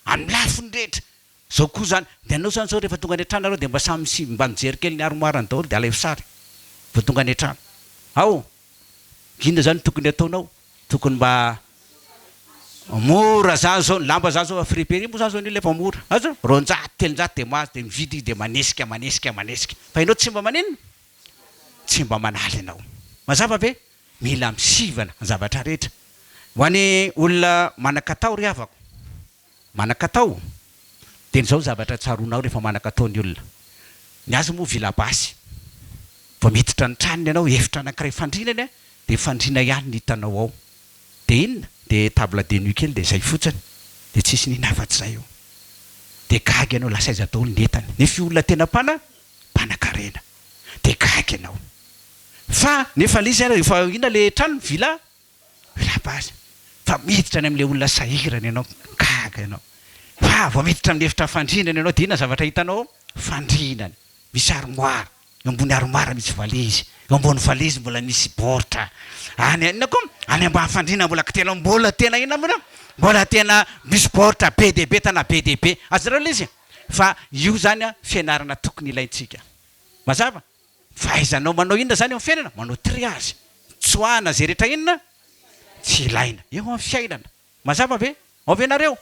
amin'ny lafiny rehetra zao koa zany de anao zany zao rehefa tonga any an-trano areo de mba samy mba mijery kely ny armoirany daholo de alay sary vao tonga any an-trano ao inona zany tokony ataonao tokony mba mora zany zao ny lamba zany zao friperi moa zany zao ny efa mora azo ronjato telonjato de mahazo de mividy de manesika fa ianao tsy mba manino tsy mba manaly ianao mazava ve mila misivana ny zavatra rehetra ho any olona manan-katao ry avako manan-katao de nizao zavatra tsaronao rehefa manan-katao ny olona ny azy moa vilabasy vao miditra ny tranony ianao efitra anankiray fandrinany de fandrina ihany ny hitanao ao de inona de table de nuit kely de zay fotsiny de tsisy nina afa-tsy zay eo de gagy ianao lasaiza daholo ny entany nefa olona tena mpanan-karena de gagy ianao fa nefa lizy rehefa ina le trano vilabasy fa miditra any amin'le olona sahirany ianao gaga ianao fa vao miditra amin'ny efitra fandrinany ianao de inona zavatra hitanao fandrinany misy armoire ambony armoire misy valizy ambony valizy mbola misy boritra any inona koa any ambany fandrina mbola kitena mbola tena inona moa mbola tena misy boritra be de be tana be de be azareo le izy fa io zany a fianarana tokony ilaintsika mazava fahaizanao manao inona zany eo amin'ny fiainana manao triage tsoahana zay rehetra inona tsy ilaina eo amin'ny fiainana mazava ve avy ianareo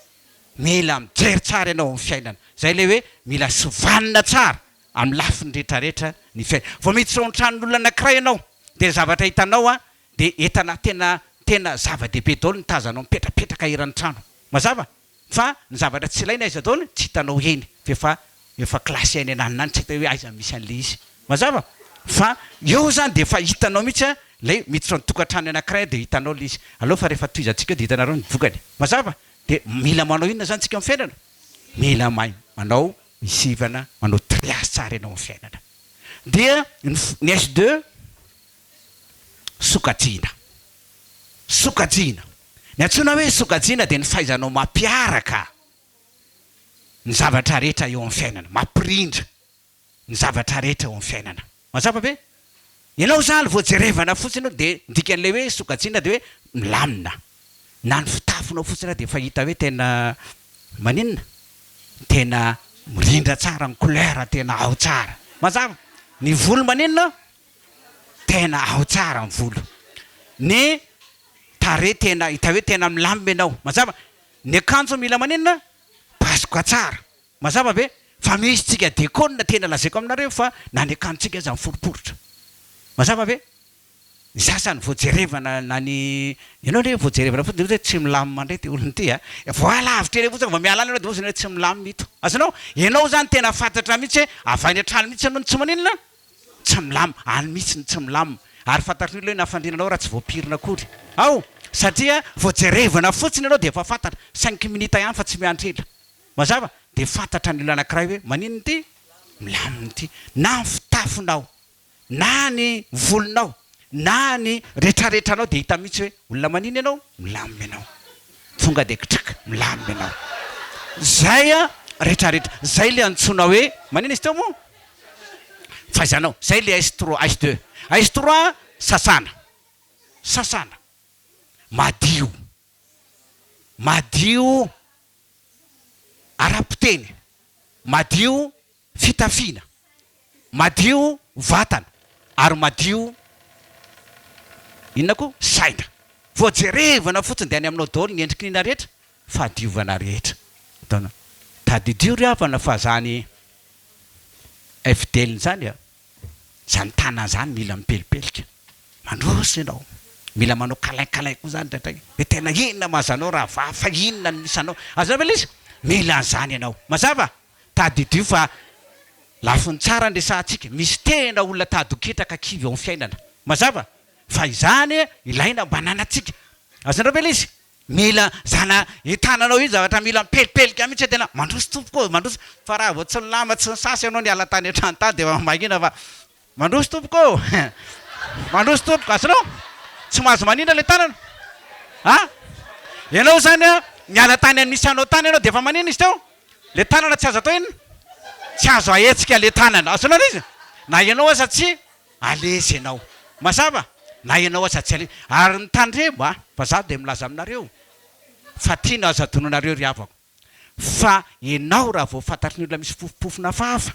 mila mijery tsara ianao amin'ny fiainana zay le hoe mila sovanina tsara amin'ny lafiny rehetrarehetra ny fiainana vao miditra ao an-tranon'olona anankiray ianao de zavatra hitanao a de entana tena zava-dehibe daholo ny tazanao mipetrapetraka iran'ny trano mazava fa ny zavatra tsy ilaina aiza daholo tsy hitanao eny efa klasy ainy ananany tsy hita hoe aiza misy an'le izy mazava fa eo zany de efa hitanao mihitsy a le miditra ny tokantrano anankiray de hitanao le izy aloha fa rehefa toizantsika de hitanareo ny vokany mazava de mila manao inona zany tsika amin'ny fiainana mila manao misivana manao triage tsara ianao amin'ny fiainana dia ny S2 sokajiana ny antsoina hoe sokajiana de ny fahaizanao mampiaraka ny zavatra rehetra eo amin'ny fiainana mampirindra ny zavatra rehetra eo amin'ny fiainana mazava ve ianao zany voajerevana fotsiny de ndikan'le hoe sokajiana de hoe milamina na ny fitafinao fotsiny de efa hita hoe tena maninona tena mirindra tsara ny couleur tena ao tsara mazava ny volo maninona tena ao tsara ny volo ny tare tena hita hoe tena milamina ianao mazava ny akanjo mila maninona pasoka tsara mazava ve fa misy tsika dekona tena lazaiko aminareo fa na ny akanjotsika aza miforiporitra mazava ve ny sasany voajerevana na ny ianao le voajerevana fotsiny hoe tsy milamina mandray ty olony ty a voalavitra eny fotsiny vao miala any anao de ozy tsy milamina ito azanao ianao zany tena fantatra mihitsy hoe avainy atrano mihitsy anao tsy maninona tsy milamina any mihitsy ny tsy milamina ary fantatry ny hoe nafandrinanao raha tsy voapirina akory ao satria voajerevana fotsiny ianao de efa fantatra 5 minutes ihany fa tsy miantrela mazava de fantatra ny olona anankiray hoe maninona ty milamina ty na ny fitafinao na ny volonao na ny rehetrarehetranao de hita mihitsy hoe olona manina ianao milamina ianao tonga de kitraka milamina ianao zay a rehetrarehetra zay le antsoina hoe manina izy teo moa fahaizanao zay le S2 S3 sasana madio arapiteny madio fitafiana madio vatana ary madio inona koa saina voajerevana fotsiny de any aminao daholo ny endriky nina rehetra fa diovana rehetra ataona tadidio ry avana fa zany fidèle zany a zany tanana zany mila mipelipelika mandroso ianao mila manao kalain koa zany draitraiky de tena inona mazanao raha vafa inona ny misanao azana ve izy mila an'zany ianao mazava tadidio fa lafiny tsara nresantsika misy tena olona tadoketraka kivy ao amin'ny fiainana mazava fa izany ilaina bananatsika azanareo ve izy mila zana etananao iny zavatra mila mipelipelika mihitsy tena mandroso tompoko mandroso fa raha vao tsy nilama tsy nisasy ianao ny ala tany an-trano tany de mahina fa mandroso tompoko mandroso tompoko azanao tsy mahazo manina le tanana ianao zany a miala tany any misy anao tany ianao de efa manina izy teo le tanana tsy azo atao iny tsy azo ahetsika le tanana azanao izy na ianao aza tsy alezy ianao mazava na ianao aza tsy ale ary ny tandremo fa za de milaza aminareo fa tiana azo adonanareo ry avako fa ianao raha vao fantatry ny olona misy fofopofona fafa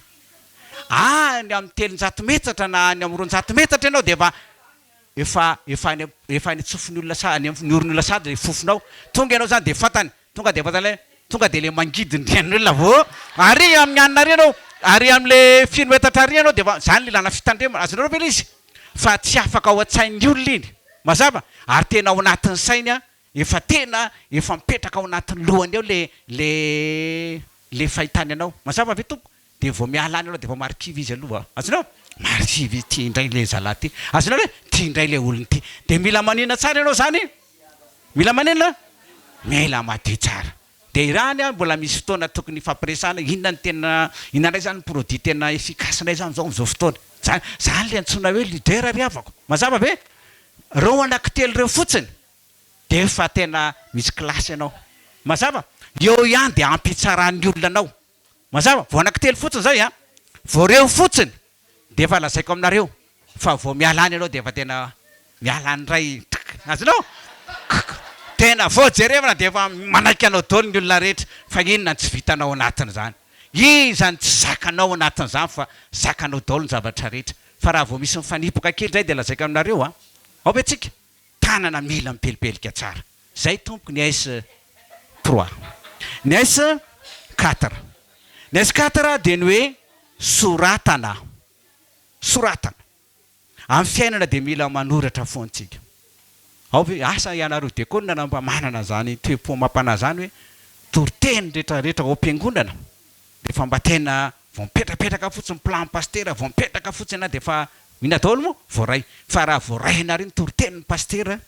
any amin'ny 300 metatra na any amin'ny 200 metatra ianao de efa ny tsofiny olona sady ny orin'olona sady le fofinao tonga ianao zany de fantany tonga de le mangidindrian'ny olona vo ary amin'ny anina ary ianao ary am'le filometatra ary ianao de zany le lana fitandremana azonareo ve izy fa tsy afaka ao an-tsain'ny olona iny mazava ary tena ao anatin'ny sainy a efa mipetraka ao anatin'ny lohany eo le fahitany anao mazava ve tompo de vao miala any anao de efa marikivy izy aloha azonao marikivy ty indray le zala ty azonao hoe ty indray le olony ty de mila manina tsara ianao zany mila manina mila madio tsara de irany a mbola misy fotoana tokony fampiresana inona ny tena inandray zany produit tena efficacenay zany zao am'izao fotoana zany le antsoina hoe leader ry avako mazava ve reo anankitelo reo fotsiny de efa tena misy klasy ianao mazava eo ihany de ampitsaran'ny olona anao mazava vao anankitelo fotsiny zay a vao reo fotsiny de efa lazaiko aminareo fa vao miala any ianao de efa tena miala any ray azonao tena voajerevana de efa manaiky anao daholo ny olona rehetra fa inona tsy vitanao anatiny zany izany tsy zakanao anatin'izany fa zakanao daholo ny zavatra rehetra fa raha vao misy mifanipoka kely zay dia lazaika aminareo a ao be tsika tanana mila mipelipelika tsara zay tompo ny s 3 ny s 4 ny s 4 dia ny hoe soratana amin'ny fiainana dia mila manoratra foantsika ao ve asa ianareo diakonina na mba manana zany toepo mampana zany hoe toriteny rehetrarehetra ao am-piangonana rehefa mba tena vao mipetrapetraka fotsiny plan pastera vao mipetraka fotsiny dia fa mihina daholo moa voaray fa raha voarayna reny toritenin'ny pastera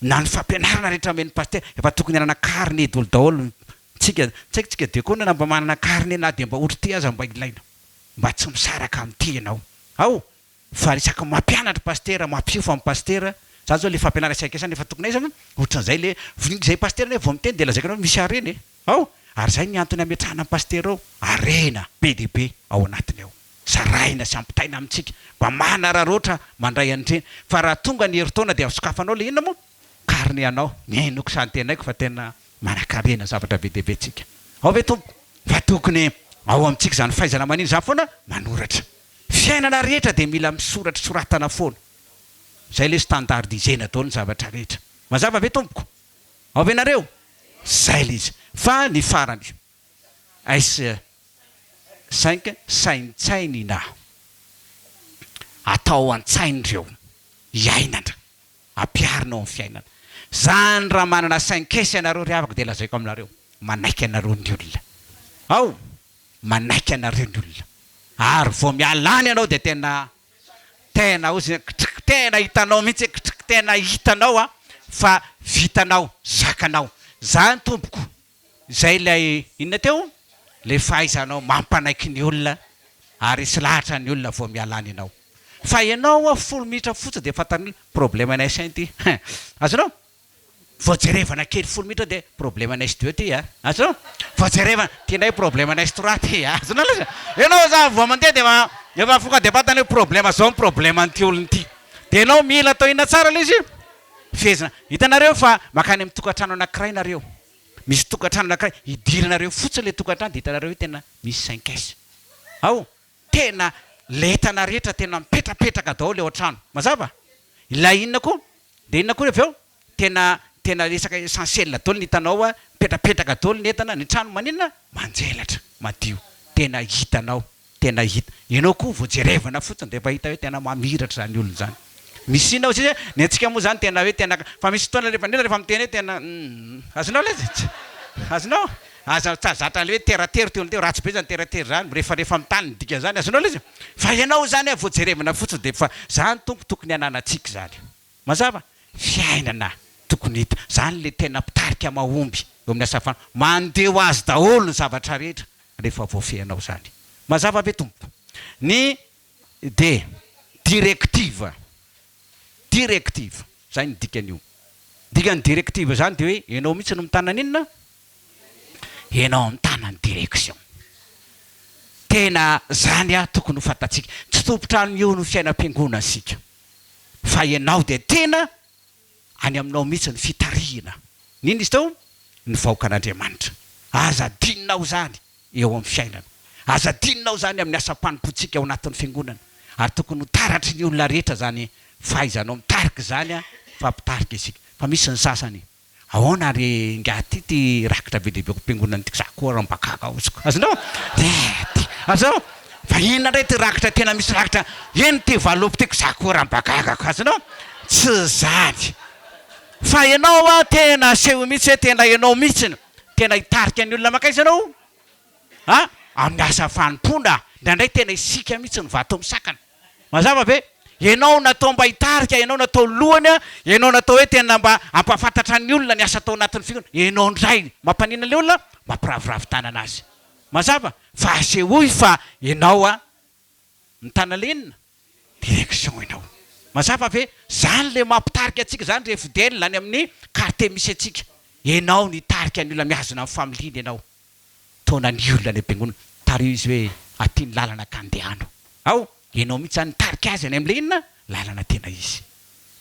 na ny fampianarana rehetra men'ny pastera efa tokony anana carnet daholo tsika tsaikytsika diakonina mba manana carnet na dia mba ohatra ty aza mba ilaina mba tsy misaraka amin'ity ianao ao fa resaka mampianatra pastera mampiofa amin'ny pastera za zao le fampianarana saikasany efa tokony aiza ohatran'izay le zay pastera ne vao miteny dia lazaika anao misy areny ao ary zay ny antony ametrahana amin'ny pastera ao arena be dia be ao anatiny ao zaraina sy ampitaina amintsika mba manara roatra mandray an'ireny fa raha tonga ny heritaona dia sokafanao le inona moa carnet anao nenoko santenaiko fa tena manakarena zavatra be dia be tsika ao ve tompo fa tokony ao amintsika zany fahaizana manino zany foana manoratra fiainana rehetra dia mila misoratra soratana foana zay le standardisena daholo ny zavatra rehetra mazava ve tompoko ao ve nareo zay le izy fa ny farany s 5 saintsainy na atao an-tsain'ireo iainana ampiarinao amin'ny fiainana zany raha manana sainkesy ianareo ry avako dia lazaiko aminareo manaiky anareo ny olona ao manaiky anareo ny olona ary vao mialany ianao dia tena ozy tena hitanao mihitsy tena hitanao a fa vitanao zakanao zany tompoko zay lay inona teo le fahaizanao mampanaiky ny olona ary sy lahatra ny olona vao mialany ianao fa ianao a 10 minitra fotsiny dia fatany problème anay sain ty azonao vao jerevana kely 10 minitra dia problème anay sy 2 ty a azonao vao jerevana tianay problème anay sy 3 ty a azonao loza ianao za vao mandeha dia efa foka dia fatany problème zao ny problème an'ity olony ity dia ianao mila atao ina tsara le izy fezina hitanareo fa makany amin'ny tokantrano anankiray nareo misy tokantrano anankiray idiranareo fotsiny le tokantrano dia hitanareo hoe tena misy 5 ao tena letana rehetra tena mipetrapetraka daholo eo an-trano mazava ilay inona koa dia inona koa avy eo tena resaka essentiel daholo ny hitanao a mipetrapetraka daholo ny entana ny trano maninona manjelatra madio tena hitanao tena hita ianao koa vao jerevana fotsiny dia efa hita hoe tena mamiratra zany olona zany misy inao sisy ny antsika moa zany tena hoe tena fa misy fotoana rehefa miteny hoe tena azonao le azonao aza zatra le hoe teratery teo teo ratsy be zany teratery zany rehefa mitany ny dika zany azonao le izy fa ianao zany a vao jerevana fotsiny dia fa zany tompo tokony ananantsika zany mazava fiainana tokony hita zany le tena mpitarika mahomby eo amin'ny asafana mandeha ho azy daholo ny zavatra rehetra rehefa voafehanao zany mazava be tompo ny de directive zay ny dikan'io dikany directive zany dia hoe ianao mihitsy no mitana ninona ianao mitana ny direction tena zany a tokony ho fantatsika tsy tompotrano io no fiainam-piangonana sika fa ianao dia tena any aminao mihitsy ny fitarihina nino izy tao ny vahoakan'Andriamanitra aza dininao zany eo amin'ny fiainana aza dininao zany amin'ny asa-panompotsika ao anatin'ny fiangonana ary tokony ho taratry ny olona rehetra zany fahaizanao mitarika zany a fa mpitarika isika fa misy ny sasany ahoana ary ngaty ty rakitra be dehibe kom-piangonana tiky za koa raha mbakaka otsiko azonao azonao fa inona ndray ty rakitra tena misy rakitra eny ty valopy tiky za koa raha mbakakako azonao tsy zany fa ianao a tena aseho mihitsy hoe tena ianao mihitsy tena hitarika ny olona makaiza anao a amin'ny asa fanompona ndraindray tena isika mihitsy ny vato misakana mazava be ianao natao mba hitarika ianao natao lohany a ianao natao hoe tena mba ampafantatra ny olona ny asa tao anatin'ny fiangonana ianao ndray mampanina le olona mampiraviravitana anazy mazava fa asehoy fa ianao a mitana lenina direction ianao mazava ve zany le mampitarika atsika zany re fidèle any amin'ny quartier misy atsika ianao ny tarika ny olona miazona amin'ny familiny ianao taona ny olona ny am-piangonana tario izy hoe aty ny lalana kandehano ao ianao mihitsy zany tarika azy any amin'le inona lalana tena izy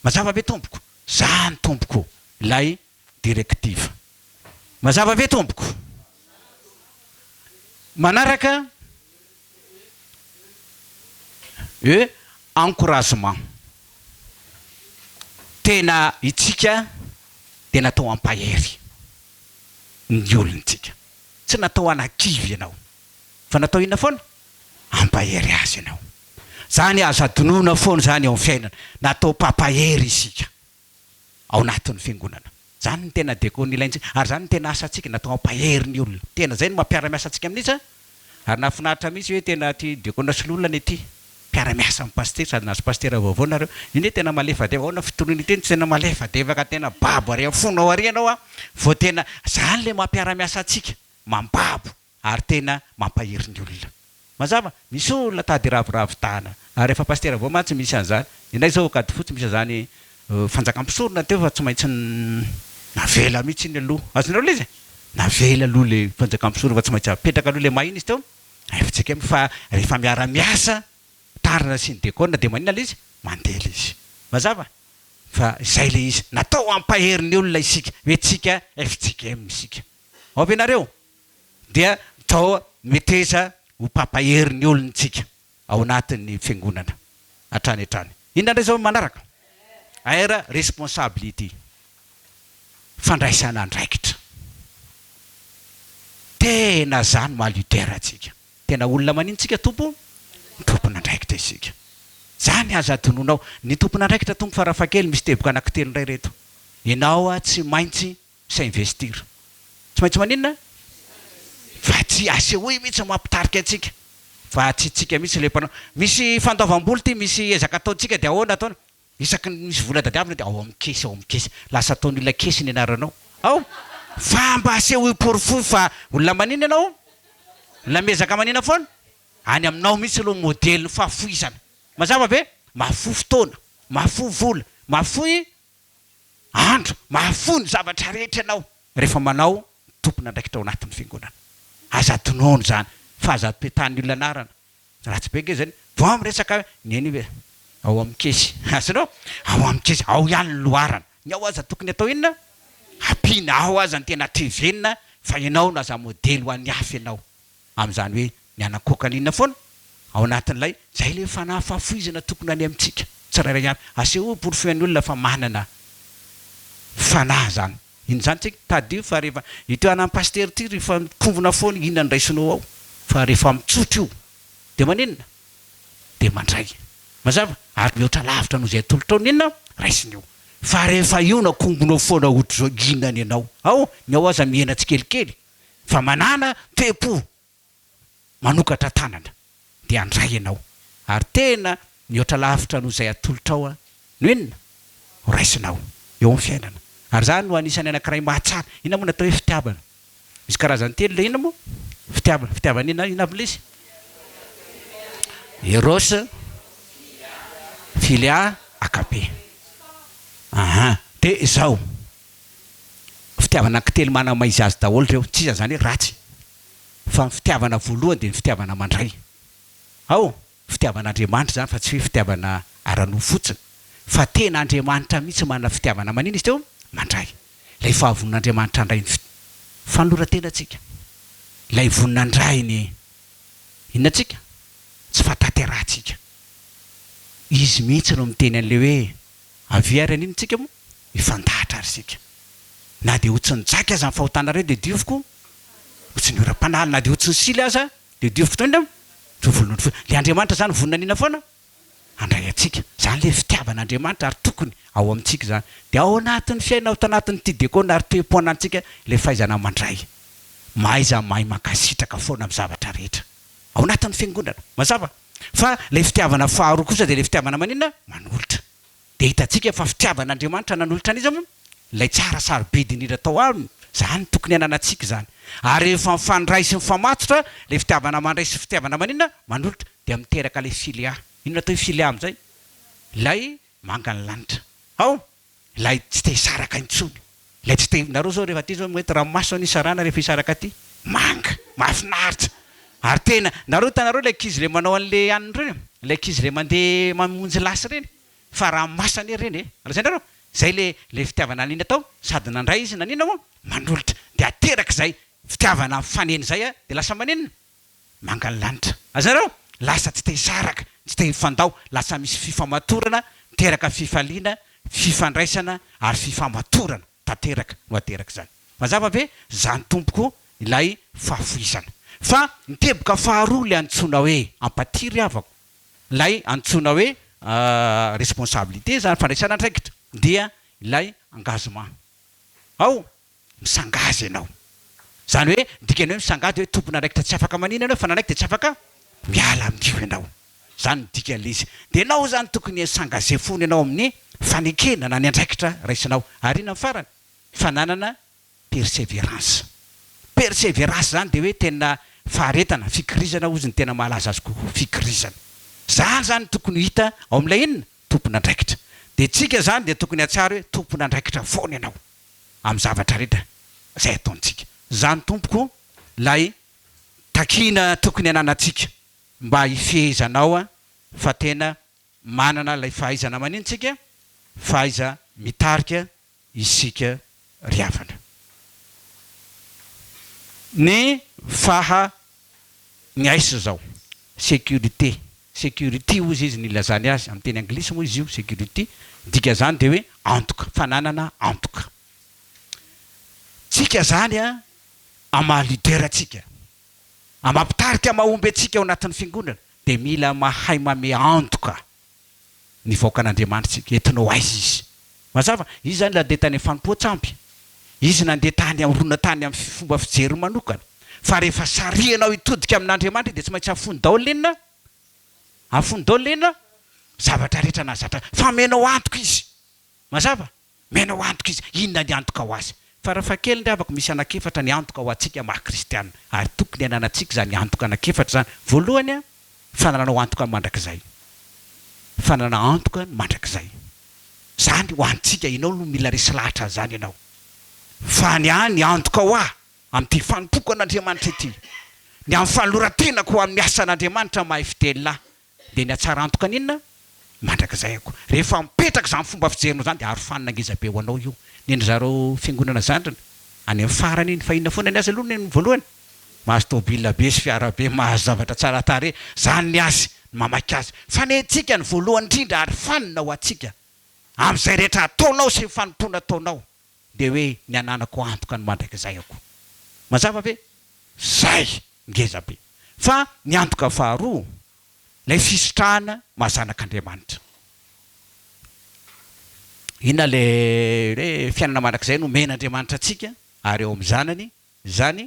mazava ve tompoko zany tompoko ilay directive mazava ve tompoko manaraka encouragement tena itsika dia natao ampahery ny olontsika tsy natao anakivy ianao fa natao inona foana ampahery azy ianao zany azo adonona foana zany ao amin'ny fiainana natao pampahery isika ao anatin'ny fiangonana zany ny tena dekony ilaintsika ary zany ny tena asantsika natao ampahery ny olona tena zay no mampiara-miasa antsika amin'itsy ary nafinaritra mihitsy hoe tena ty dekona sololana ity mpiara-miasa amin'ny paster sady nazo paster vaovao nareo iny hoe tena malefa deva ao na fitoriny teny tsy tena malefa deva ka tena babo ary fonao arianao vao tena zany le mampiara-miasa antsika mambabo ary tena mampahery ny olona mazava misy olona tady raviravitana ary efa paster vao mantsy misy an'zany inay zao kady fotsy misy zany fanjakampisorona teo fa tsy maintsy navela mihitsy iny aloha azonareo le izy navela aloha le fanjakampisorona fa tsy maintsy apetraka aloha le mahiny izy teo FJKM fa rehefa miara-miasa tarina sy ny dekona dia manina le izy mandela izy mazava fa izay le izy natao ampahery ny olona isika hoe tsika FJKM isika ao ampianareo dia tao meteza ho pampahery ny olontsika ao anatin'ny fiangonana hatrany hatrany inona ndray zao manaraka aira responsabilité fandraisana andraikitra tena zany mahalutera atsika tena olona manintsika tompona andraikitra isika zany aza atononao ny tompona andraikitra tompo farafakely misy teboka anankitelo ndray reto ianao tsy maintsy sa investir tsy maintsy maninona fa tsy asehoe mihitsy mampitarika atsika fa tsy tsika mihitsy le mpanao misy fantaovam-boly ty misy ezaka ataontsika dia ahoana ataona isaky misy vola dadiavina dia ao amin'ny kesy lasa ataony olona kesy ny anaranao ao fa mba aseho porfoy fa olona manina ianao olona mezaka manina foana any aminao mihitsy aloha modely ny fahafoizana mazava be mahafoy fotoana mahafoy vola mahafoy andro mahafoy ny zavatra rehetra ianao rehefa manao tompona andraikitra ao anatin'ny fiangonana aza tonono zany fa aza petany olona anarana ratsy be nge zany vao miresaka neny ao amin'ny kesy azanao ao amin'ny kesy ao ihany ny loharana ny ao aza tokony atao inona ampina ao aza ny tena tevenina fa ianao naza modely ho an'ny hafa ianao amin'izany hoe ny anakokan'inona foana ao anatin'ilay zay le fanahy fahafoizana tokony any amintsika tsirairay ihany aseho porfoan'ny olona fa manana fanahy zany iny zany tsika tadio fa rehefa ito anan'ny paster ty rehefa mikombona foana inona ny raisinao ao fa rehefa mitsotro io dia maninona dia mandray mazava ary mihoatra lavitra noho zay tolotrao inona raisiny io fa rehefa io na kombonao foana ohatra zao inany ianao ao ny ao aza miena tsikelikely fa manana tempo manokatra tanana dia andray ianao ary tena mihoatra lavitra noho zay atolotrao no inona raisinao eo amin'ny fiainana ary zany no anisany anankiray mahatsara ina moa natao hoe fitiavana misy karazany telo le ina moa fitiavana ina ina aby lesy eros filia akabe dia izao fitiavana ankitelo mana maizy azy daholo reo tsisa zany hoe ratsy fa ny fitiavana voalohany dia ny fitiavana mandray ao fitiavan'Andriamanitra zany fa tsy hoe fitiavana arano fotsiny fa tena Andriamanitra mihitsy manana fitiavana manina izy teo mandray lay fahavon'Andriamanitra andray ny fanolorantena atsika lay vonina andray ny inona atsika tsy fataterahantsika izy mihitsy no miteny an'le hoe aviary an'iny tsika moa mifandahatra ary sika na dia hotsiny jaky aza ny fahotana reo dia diovoko hotsiny ora-panala na dia hotsiny sily aza dia diovoko toina le Andriamanitra zany vonina anina foana andray atsika zany le fitiavan'Andriamanitra ary tokony ao amintsika zany dia ao anatin'ny fiaina ao tanatin'ny ty dekona ary toe-poana antsika le fahaizana mandray mahaiza mahay mankasitraka foana amin'ny zavatra rehetra ao anatin'ny fiangonana mazava fa le fitiavana faharoa kosa dia le fitiavana manina manolotra dia hitantsika fa fitiavan'Andriamanitra nanolotra an'izy moa lay tsara sarobidy indrindra tao aminy zany tokony ananatsika zany ary rehefa mifandray sy mifamatotra le fitiavana mandray sy fitiavana manina manolotra dia miteraka le filia inona atao hoe filia amin'izay lay manga ny lanitra ao lay tsy te hisaraka intsony lay tsy te nareo zao rehefa ty zao mety ranomaso any isarana rehefa hisaraka ty manga mahafinaritra ary tena nareo tanareo le ankizy le manao an'le aniny reny le ankizy le mandeha mamonjy lasy reny fa ranomasany reny alazay nareo zay le fitiavana an'ina tao sady nandray izy nanina moa manolotra dia ateraka zay fitiavana faneny zay dia lasa manenina mangany lanitra azareo lasa tsy te hisaraka tsy te hifandao lasa misy fifamatorana teraka fifaliana fifandraisana ary fifamatorana tanteraka no ateraka zany mazava ve zany tompoko ilay fahafoizana fa niteboka faharoa le antsoina hoe ampatiry avako lay antsoina hoe responsabilité zany fandraisana andraikitra dia ilay engagement ao misangazy ianao zany hoe dikany hoe misangazy hoe tompona andraikitra tsy afaka manina ianao fa nanaiky de tsy afaka miala amin'io ianao zany dikan'le izy de ianao zany tokony sangaze fony ianao amin'ny fanekena na ny andraikitra raisinao ary ina farany fananana persévérance zany de hoe tena faharetana fikirizana ozy ny tena mahalaza azy kokoa fikirizana zany tokony hita ao amin'ilay inona tompona andraikitra de tsika zany de tokony atsara hoe tompona andraikitra foana ianao amin'ny zavatra rehetra zay ataontsika zany tompoko lay takina tokony ananatsika mba hifehezanao fa tena manana lay fahaizana manintsika fahaiza mitarika isika riavana ny ny aisa zao sécurité ozy izy nilazany azy amin'ny teny anglisy moa izy io sécurité dika zany de hoe antoka fananana antoka tsika zany amaha-leader atsika amampitarika mahomby atsika ao anatin'ny fiangonana de mila mahay mame antoka ny vaokan'Andriamanitra tsika entinao aiza izy mazava izy zany la de tany fampoatsampy izy nandeha tany amrona tany amin'ny fomba fijery manokana fa rehefa sarianao hitodika amin'Andriamanitra de tsy maintsy afony daholo lenina zavatra rehetra nazatra fa menao antoka izy mazava menao antoka izy inona ny antoka ho azy fa raha fa kely ndray afaka misy anakefatra ny antoka ho atsika maha-kristianina ary tokony ananatsika zany antoka anakefatra zany voalohany fananao antoka mandrakizay fanana antoka mandrakizay zany ho antsika ianao no mila resy lahatra zany ianao fa ny antoka ho amin'ity fanompoko an'Andriamanitra ity ny amin'ny fanoloratenako ho amin'ny asan'Andriamanitra mahay fitelina de ny atsara antoka ninona mandrakizay ako rehefa mipetraka zany fomba fijerinao zany de arofanina ngezabe ho anao io nendry zareo fiangonana zandrina any amin'ny farany iny fa inona foana ny azy aloha ny voalohany mahazo tôbila be sy fiara be mahazo zavatra tsara tare zany ny azy mamaky azy fa ny atsika ny voalohany indrindra ary fanina ho atsika amin'izay rehetra ataonao sy fanompona ataonao de hoe ny ananako antoka ny mandrakizay ako mazava ve zay ngezabe fa ny antoka faharoa lay fisitrahana mahazanak'Andriamanitra ina le fiainana mandrakizay no men'Andriamanitra atsika ary eo amin'ny zanany zany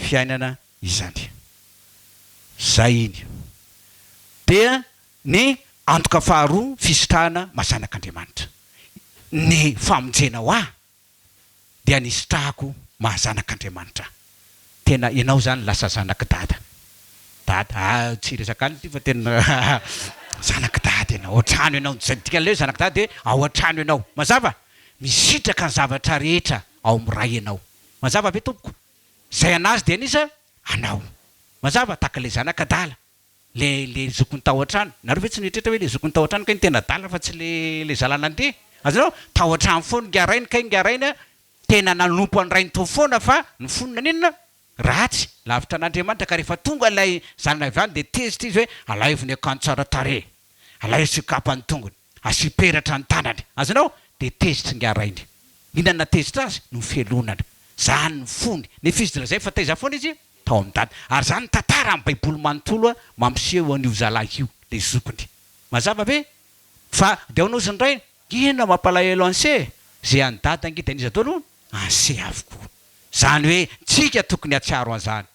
fiainana izany zay iny dia ny antoka faharoa fisitrahana mahazanak'Andriamanitra ny famonjena ho dia nisitrahako mahazanak'Andriamanitra tena ianao zany lasa zanak' dada tsy resakany ty fa tena zanak' dada ianao ohatrano ianao dikan'le zanak' dada de ao an-trano ianao mazava misitraka ny zavatra rehetra ao amin'ny ray ianao mazava ve tompoko zay anazy de anisa anao mazava taka le zanak' adala le zokony tao an-trano nareo ve tsy nitrehitra hoe le zokony tao an-trano ka ny tena dala fa tsy le zalanandeha azanao tao an-trano foana ngaraina ka ngaraina tena nanompo an'rainy tao foana fa ny fonina ninona ratsy lavitra an'Andriamanitra ka rehefa tonga lay zanana avy any de tezitra izy hoe alaivony akanjo tsara tare alaizy kapany tongony asiperatra ny tanany azanao de tezitra ngarainy inona natezitra azy no felonana zany ny fony ny fizitra zay fa taiza foana izy tao amin'ny dada ary zany tantara amin'ny baiboly manontolo mampiseho an'io zalahy io le zokony mazava ve fa de ao nosy ny ray ina mampalahelo anse zay any dada ngy de anizy atao aloha anse avokoa zany hoe tsika tokony atsiaro an'izany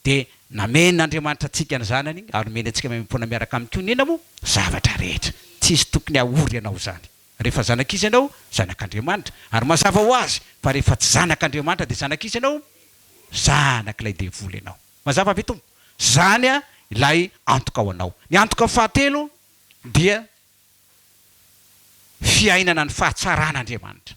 de namen'Andriamanitra atsika ny zanany ary mena atsika mimpona miaraka amin'ny konina moa zavatra rehetra tsisy tokony ahory ianao zany rehefa zanak'izy ianao zanak'Andriamanitra ary mazava ho azy fa rehefa tsy zanak'Andriamanitra de zanak'izy ianao zanak'ilay devoly ianao mazava ve tompo zany ilay antoka ho anao ny antoka fahatelo dia fiainana ny fahatsaran'Andriamanitra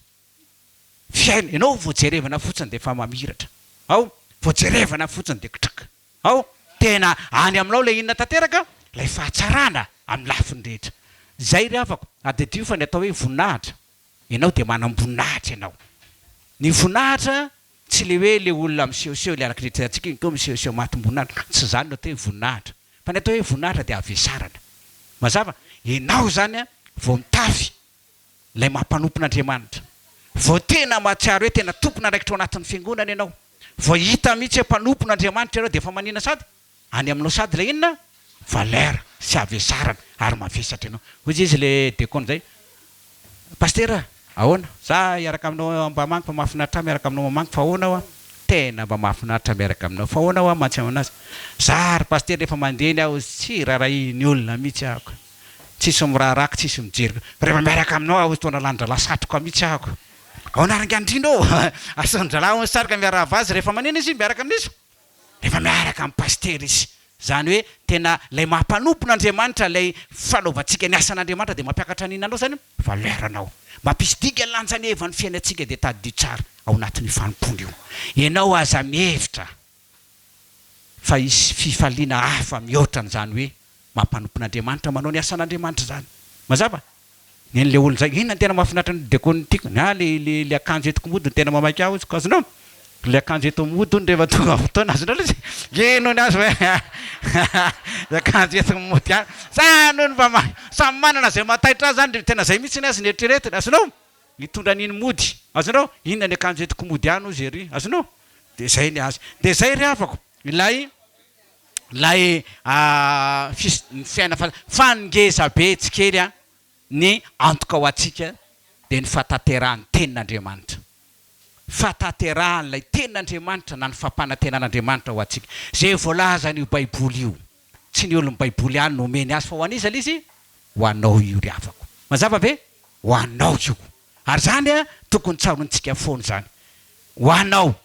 fiaina ianao voajerevana fotsiny de efa mamiratra ao voajerevana fotsiny de kitraka ao tena any aminao le inona tanteraka lay fahatsarana amin'ny lafiny rehetra zay ry afako adedio fa ny atao hoe voninahitra ianao de manam-boninahitra ianao ny voninahitra tsy le hoe le olona misehoseho le araky atsika ko misehoseho matim-boninahitra tsy zany no atao hoe voninahitra fa ny atao hoe voninahitra dia avesarana mazava ianao zany a vao mitafy lay mampanopin'Andriamanitra vao tena mahatsiaro hoe tena tompona andraikitra ao anatin'ny fiangonana ianao vao hita mihitsy hoe mpanompon'Andriamanitra ianao dia efa manina sady any aminao sady le inona valera sy avesarana ary mavesatra ianao hoy izy le dekona zay pastera ahoana za iaraka aminao ambamanga fa mahafinaritra miaraka aminao mamanga fa ahoana aho tena mba mahafinaritra miaraka aminao fa ahoana aho mantsy aminazy za ry pastera rehefa mandeny aho tsy raharay ny olona mihitsy ahako tsisy miraharaka tsisy mijerika rehefa miaraka aminao aho tona landrala satroka mihitsy ahako ahoana rangandrinao asondralao sarika miarahava azy rehefa manena izy miaraka amin'izy rehefa miaraka amin'ny pastera izy zany hoe tena lay mampanopin'Andriamanitra lay fanaovantsika ny asan'Andriamanitra dia mampiakatra ninanao zany valeranao mampisidika lanjany evan'ny fiainantsika dia tadidio tsara ao anatin'ny fanompony io ianao aza mihevitra fa isy fifaliana hafa mihoatrany zany hoe mampanopin'Andriamanitra manao ny asan'Andriamanitra zany mazava neny le olo zay inona tena mahafinaritra ny dekony tiako na le akanjo etiko mody tena mamaky aho izy ko azonao le akanjo eto mody ony rehefa tonga fotoana azonao izy eno ny azy hoe le akanjo eto mody any zany ny mba samy manana zay mataitra zany tena zay mihitsy ny azy ny eritreretiny azonao mitondra an'iny mody azonao inona ny akanjo etiko mody any ozy ery azonao de zay ny azy de zay ry afako ilay fiaina fangeza be tsikely a ny antoka ho atsika dia ny fataterahan'ny tenin'Andriamanitra fataterahan'ilay tenin'Andriamanitra na ny fampanantenan'Andriamanitra ho atsika zay voalaza n'io baiboly io tsy ny olony baiboly any no omeny azy fa ho an'iza le izy ho anao io ry afako mazava be ho anao io ary zany a tokony tsarontsika foana zany ho anao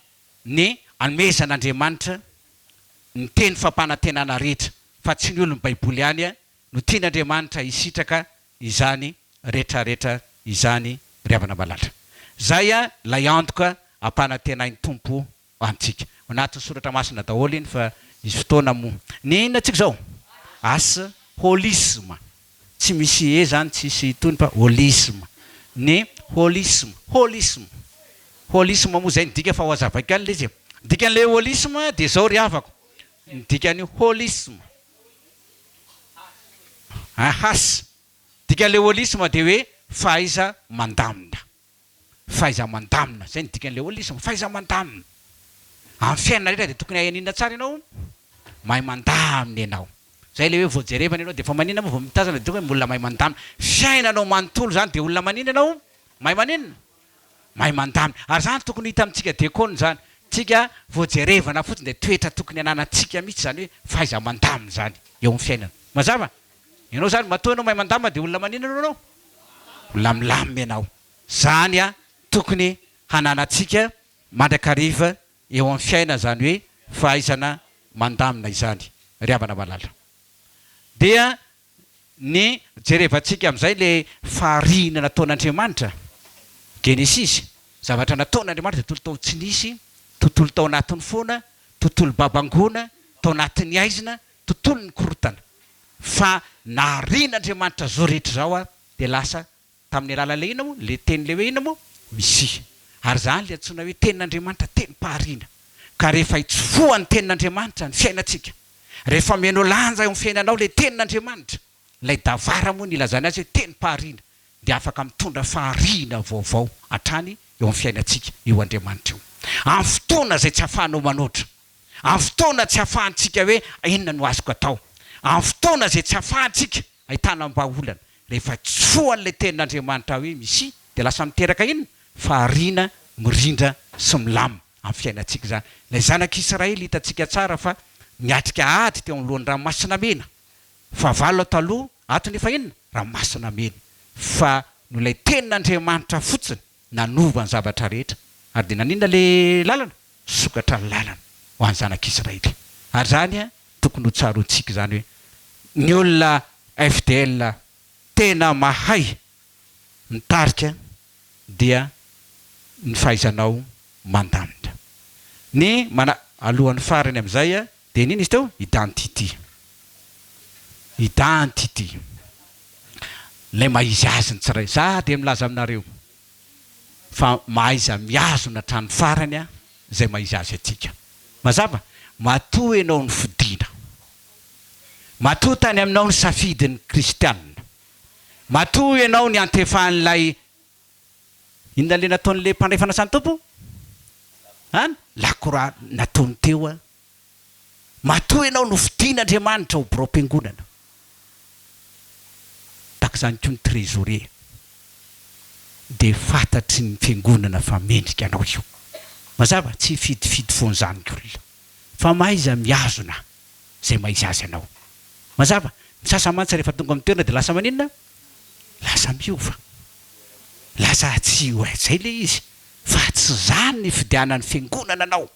ny anomezan'Andriamanitra ny teny fampanantenana rehetra fa tsy ny olony baiboly any a no tian'Andriamanitra hisitraka izany rehetrarehetra izany riavana malatra zay a lay antoka ampanantenainy tompo antsika anatin'ny soratra masina daholo iny fa izy fotoana mo ny inona atsika zao asa holisme tsy misy e zany tsisy tony fa holisme ny holisme moa zay nydika fa ho azavaka any le izy dikan'le holisme dia zao ry havako nydikany holisme ahas dikan'le holisme dia hoe fahaiza mandamina zay ny dikan'le holisme fahaiza mandamina amin'ny fiainana rehetra dia tokony hayanina tsara ianao mahay mandamina ianao zay le hoe voajerevana ianao dia efa manina moa vao mitazana dia hoe olona mahay mandamina fiainanao manontolo zany dia olona manina ianao mahay manina mahay mandamina ary zany tokony hita amintsika dekona zany tsika voajerevana fotsiny dia toetra tokony ananantsika mihitsy zany hoe fahaiza mandamina zany eo amin'ny fiainana mazava ianao zany matoa ianao mahay mandamina dia olona manina ianao olona milamina ianao zany a tokony hananantsika mandrakariva eo amin'ny fiaina zany hoe fahaizana mandamina izany riavana malala dia ny jerevantsika amin'izay le fahariana nataon'Andriamanitra Genesis zavatra nataon'Andriamanitra dia tontolo tao tsy nisy tontolo tao anatin'ny foana tontolo babangona tao anatin'ny aizina tontolo ny korotana fa naharian'Andriamanitra zao rehetra zao a dia lasa tamin'ny alalan'le ina moa le teny le hoe ina moa misy ary zany le antsoina hoe tenin'Andriamanitra tenim-pahariana ka rehefa hitsofohan'ny tenin'Andriamanitra ny fiainantsika rehefa mihainao lanja eo amin'ny fiainanao le tenin'Andriamanitra lay davara moa ny ilazana azy hoe tenim-pahariana dia afaka mitondra fahariana vaovao hatrany eo amin'ny fiainantsika io Andriamanitra io amin'ny fotoana zay tsy hahafahanao manoatra amin'ny fotoana tsy hahafahantsika hoe inona no azoko atao amin'ny fotoana zay tsy hahafahantsika ahitana mbaolana rehefa tsofohan'ilay tenin'Andriamanitra hoe misy dia lasa miteraka inona fahariana mirindra sy milama amin'ny fiainantsika zany lay zanak'Israely hitantsika tsara fa niatrika ady teo amin'lohan'ny ranomasina mena fa valo taloha ato nefa inona ranomasina mena fa no lay tenin'Andriamanitra fotsiny nanova ny zavatra rehetra ary dia nanina le lalana sokatra ny lalana ho an'ny zanak'Israely ary zany a tokony ho tsarontsika zany hoe ny olona FDL tena mahay mitarika dia ny fahaizanao mandamina ny alohan'ny farany amin'izay a dia nina izy teo identité lay maizy azy ny tsiray za dia milaza aminareo fa mahaiza miazona hatrany farany a zay maizazy atsika mazava matoa ianao ny fidina matoa tany aminao ny safidin'ny kristianina matoa ianao ny antefan'ilay inona le nataon'le mpandray fanasany tompo any lakora nataony teo a matoa ianao no fidin'Andriamanitra ho brom-piangonana taka zany koa ny trésorier de fantatry ny fiangonana fa mendrika anao io mazava tsy fidifidy foany zany olona fa maiza miazona zay maizazy anao mazava misasa mantsy rehefa tonga amin'ny toerana de lasa maninona lasa miova lasa tsy ho zay le izy fa tsy zany ny fidianany fiangonana anao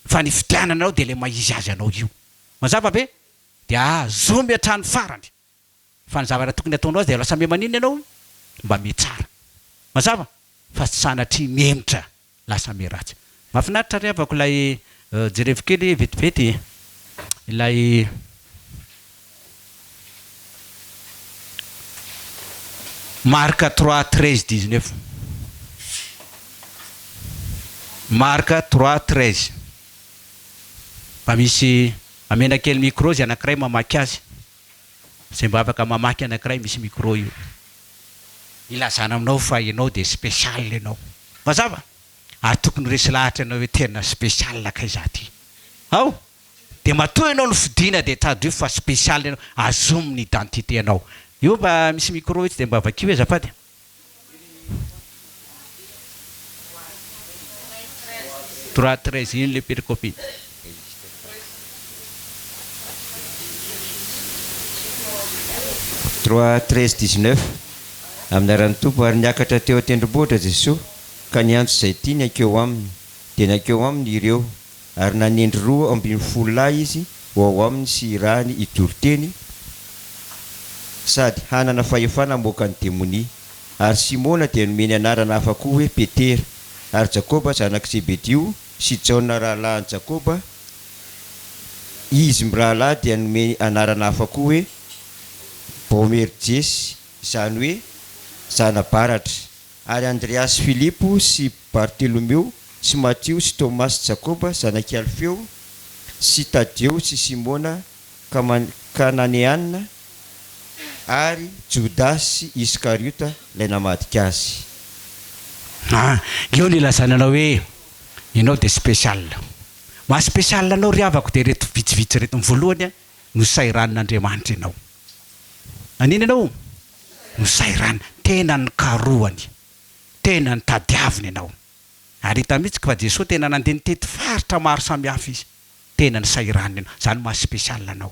fa ny fidianana anao de le maizy azy anao io mazava be de azomy hatrany farany fa ny zavatra tokony ataonao azy de lasa me maninona ianao mba metsara mazava fa tsy sanatry memitra lasa me ratsy mahafinaritra riavako ilay jerevo kely vetivety ilay marka 3:13-19 marka 3:13 mba misy amena kely micro zy anankiray mamaky azy zay mba afaka mamaky anankiray misy micro io ilazana aminao fa ianao de spécial ianao mazava ary tokony resy lahatra ianao hoe tena spécial kay zaty ao de matoa ianao no fidina de tady io fa spécial ianao azomy ny identité anao io mba misy micro itsy de mba vakio hoe zafady 3:13 iny le pericopie 3:13-19 amin'ny aran'ny tompo ary niakatra teo tendrombohitra Jesosy ka niantso zay ty niakeo aminy de niakeo aminy ireo ary nanendry 2 lahy izy ho ao aminy sy rahany itoroteny sady hanana fahefana moka ny demonia ary Simona dia nomeny anarana hafa koa hoe Petera ary Jakoba zanak'i Zebedio sy Jaona rahalahin'i Jakoba izy mirahalahy dia nomeny anarana hafa koa hoe Boanerges izany hoe zanabaratra ary Andreas, Filipo sy Bartolomeo sy Mattio sy Thomas sy Jakoba zanak'i Alfeo sy Tadeo sy Simona Kananeana ary Judas Iskariota lay namadika azy. Io ny lazananao hoe ianao de spécial. Ma spécial anao riavako de reto vitsivitsy reto voalohany no sairan'Andriamanitra ianao. Anina ianao? No sairana tena ny karohany, tena ny tadiaviny ianao. Ary hita mihitsy fa Jesosy tena nandeha nitety faritra maro samihafa izy. Tena ny sairana ianao, zany ma spécial anao.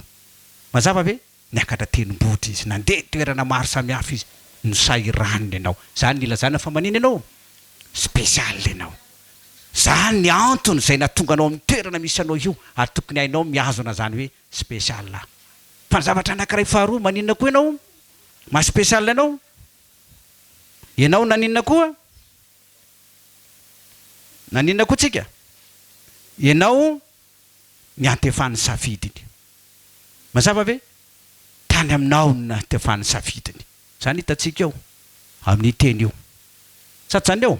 Mazava ve? Niakatra tendrombohitra izy, nandeha toerana maro samihafa izy, no sairana ianao. Zany ny ilazana fa manina ianao? Spécial ianao. Zany ny antony zay natonga anao amin'ny toerana misy anao io, ary tokony hainao miazona zany hoe spécial. Fa ny zavatra anankiray faharoa maninona koa ianao? Ma spécial ianao? Ianao naninona koa? Naninona koa tsika? Ianao ny antefan'ny safidiny. Mazava ve? Tany aminao ny antefan'ny safidiny. Zany hitatsika eo amin'ny teny io. Satsany eo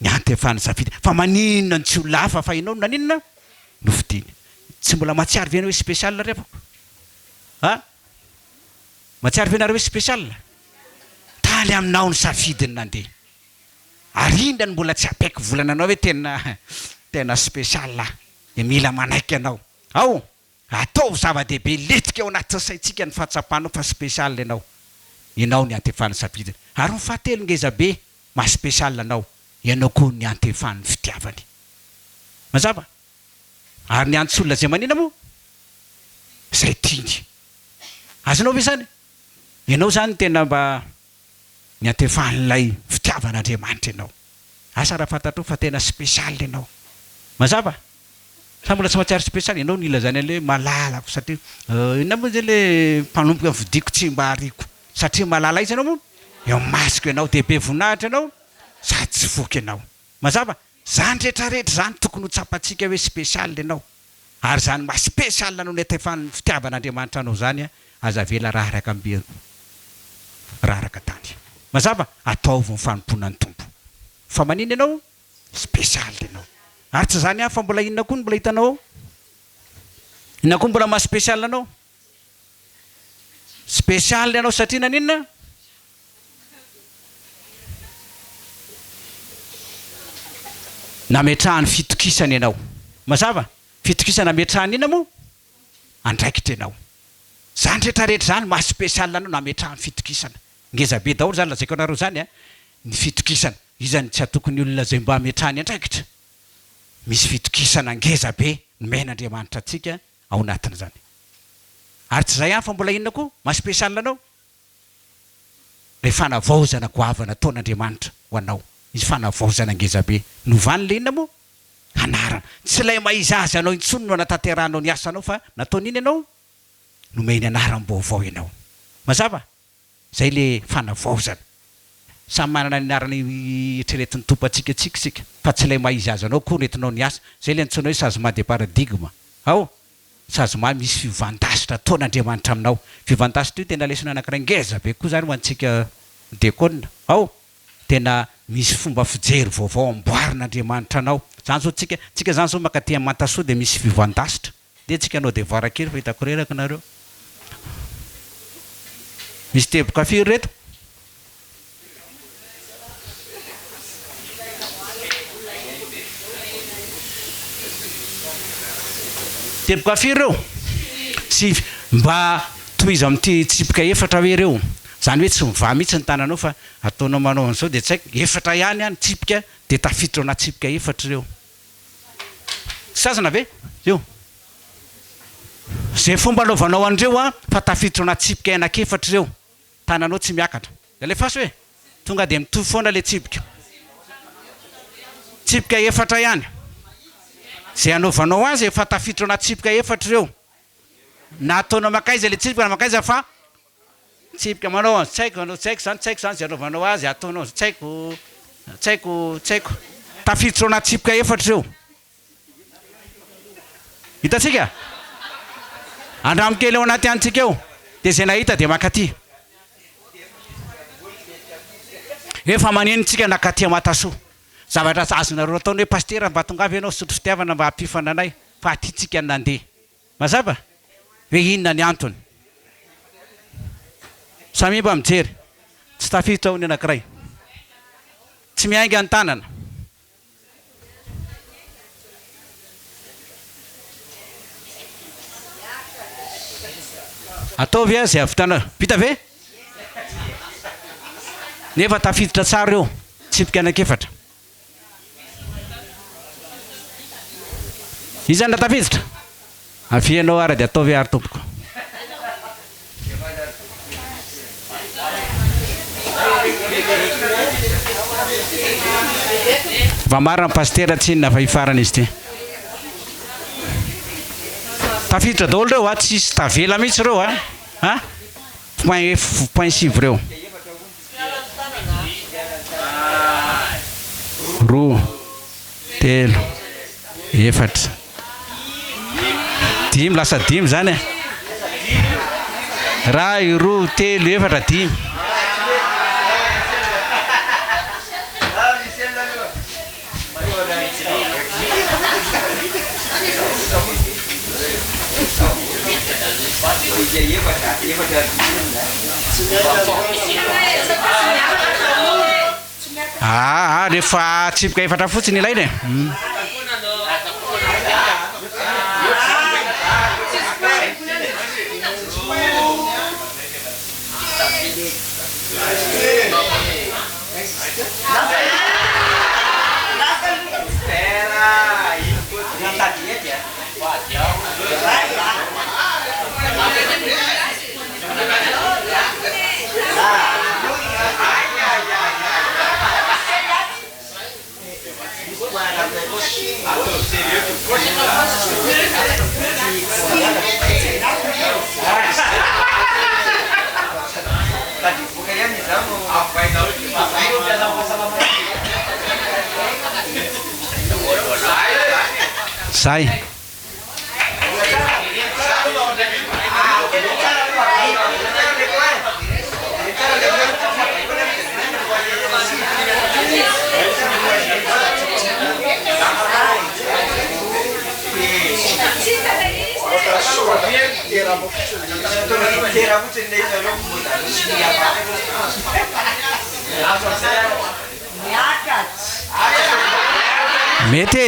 ny antefan'ny safidiny. Fa maninona tsy ho lafa fa ianao naninona? Nofidiny. Tsy mbola matsiary ve hoe spécial repako? Ha? Matsiary ve nareo hoe spécial? Tany aminao ny safidiny nandeha. Ary inona ny mbola tsy apaiky volana anao hoe tena spécial. E mila manaiky anao. Ao, atao zava-dehibe letika ao anaty saintsika ny fahatsapanao fa spécial ianao. Ianao ny antefan'ny safidiny. Ary ny fahatelo ngezabe, ma spécial anao. Ianao koa ny antefan'ny fitiavany. Mazava? Ary ny antsolona zay manina mo? Zay tiny. Azonao ve zany? Ianao zany tena mba ny antefan'ilay fitiavan'Andriamanitra ianao. Asa raha fantatro fa tena spécial ianao. Mazava? Sa mbola tsy mahatsiary spécial ianao nila zany le malalako satria ina moa zay le mpanompoka vidiko tsy mba hariko. Satria malala izy ianao mo? Eo masiko ianao dehibe voninahitra ianao sady tsy voky ianao. Mazava? Zany rehetrarehetra zany tokony ho tsapatsika hoe spécial ianao. Ary zany ma spécial anao ny antefan'ny fitiavan'Andriamanitra anao zany aza vela raha raka ambia raha raka tany. Mazava? Ataovy ny fanompoana ny tompo. Fa manina ianao? Spécial ianao. ary tsy zany fa mbola inona koa mbola hitanao inona koa mbola maha spécial anao spécial ianao satria naninona nametrahany fitokisana ianao mazava fitokisana nametrahany inona moa andraikitra ianao zany rehetrarehetra zany maha spécial anao nametrahany fitokisana ngeza be daholo zany lazaiko anareo zany ny fitokisana izany tsy atokony olona zay mba ametrahany andraikitra misy fitokisana ngeza be nomen'Andriamanitra atsika ao anatiny zany ary tsy zay fa mbola inona koa maha spécial anao le fanavaozana goavana ataon'Andriamanitra ho anao izy fanavaozana ngeza be novany le inona moa anarana tsy lay maizazy anao intsony no anatanteranao ny asanao fa nataon'iny ianao nomeny anaram-baovao ianao mazava zay le fanavaozana samy manana ny anarany eritreretin'ny tompo atsika sika fa tsy lay maizazy anao koa netinao ny asa zay le antsoina hoe changement de paradigme ao changement misy fivantasitra ataon'Andriamanitra aminao fivantasitra io tena lesona anankiray ngeza be koa zany ho antsika dekona ao tena misy fomba fijery vaovao amboarin'Andriamanitra anao zany zao tsika zany zao makaty amin'ny Mantasoa de misy fivantasitra de tsika anao devoir kely fa hitako reraka nareo misy teboka firy reto teboka firy reo sy mba tohiza amin'ity tsipika efatra hoe reo zany hoe tsy miva mihitsy ny tananao fa ataonao manao an'izao de tsy haiko efatra ihany any tsipika de tafiditra ana tsipika efatra reo sazana ve io zay fomba anaovanao andreo fa tafiditra ana tsipika anakefatra reo tananao tsy miakatra de le fasy hoe tonga de mitovy foana le tsipika efatra ihany zay anaovanao azy efa tafiditra ana tsipika efatra reo na ataonao makaiza le tsipika na makaiza fa tsipika manao tsaiko zany zay anaovanao azy ataonao tsaiko tafiditra ana tsipika efatra reo hitatsika andramokely ao anaty antsika eo de zay nahita de makaty efa manenontsika nakaty Mantasoa zavatra azonareo ataony hoe pastera mba tonga avy ianao sotro fitiavana mba hampifananay fa atytsika nandeha mazava hoe inona ny antony samy mba mijery tsy tafiditra ao ny anankiray tsy miainga ny tanana ataovy zay avitana vita ve nefa tafiditra tsara eo tsipika anakefatra izany na tafiditra afianao ara de ataovy ary tompoko va marina pastera tsy inona fa ifarana izy ty tafiditra daholo reo tsisy tavela mihitsy reo point sivy reo roa telo efatra dimy lasa dimy zany ray roa telo efatra dimy rehefa tsipika efatra fotsiny ilainy sai mety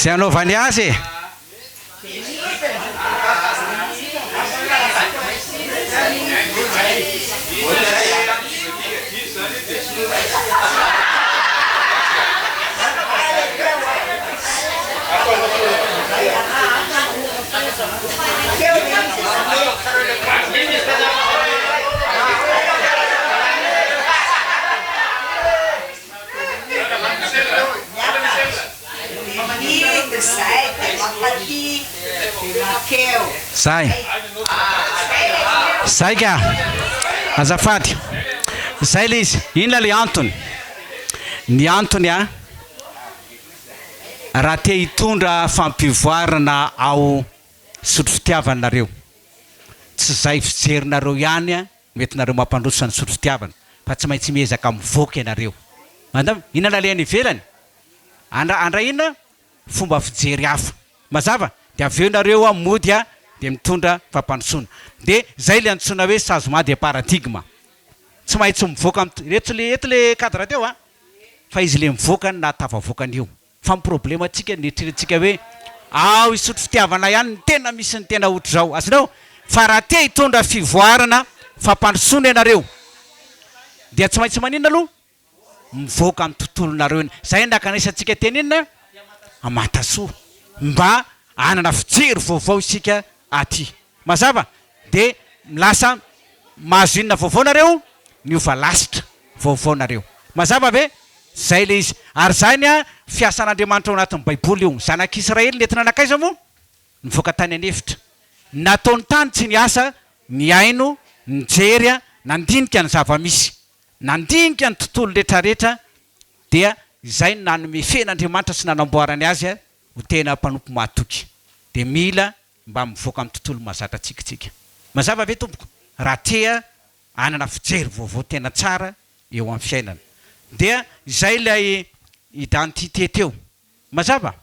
sy anaovany azy zay ka azafady zay le izy inona le antony ny antony a raha te hitondra fampivoarana ao sotro fitiavanareo tsy zay fijerinareo ihany a mety nareo mampandroso ny sotro fitiavana fa tsy maintsy miezaka mivoaka ianareo mandam inona le any ivelany andra inona fomba fijery hafa mazava de aveo nareo a mody a de mitondra fampandrosoana de zay le antsoina hoe changement de paradigme tsy maintsy mivoaka eto le cadre teo a fa izy le mivoaka na tafavoakan'io fa ny problème atsika netrerentsika hoe ao isotro fitiavana ihany ny tena misy ny tena ohatra zao azonao fa raha te hitondra fivoarana fampandrosoana ianareo dia tsy maintsy maninona aloha mivoaka amin'ny tontolonareo iny zay nakanaisyantsika teny inona Mantasoa mba anana fijery vaovao isika aty mazava de lasa mahazo inona vaovao nareo niova lasitra vaovao nareo mazava ve zay le izy ary zany a fiasan'Andriamanitra ao anatin'ny baiboly io zanak'Israely nentina anakaiza moa nivoaka tany anefitra nataony tany tsy niasa ny aino nijery a nandinika ny zava-misy nandinika ny tontolo rehetrarehetra dia izay nanome fen'Andriamanitra sy nanamboarany azy a ho tena mpanompo mahatoky de mila mba mivoaka amin'ny tontolo mahazatra tsikitsika mazava ve tompoko raha tea anana fijery vaovao tena tsara eo amin'ny fiainana dia izay lay identité teo mazava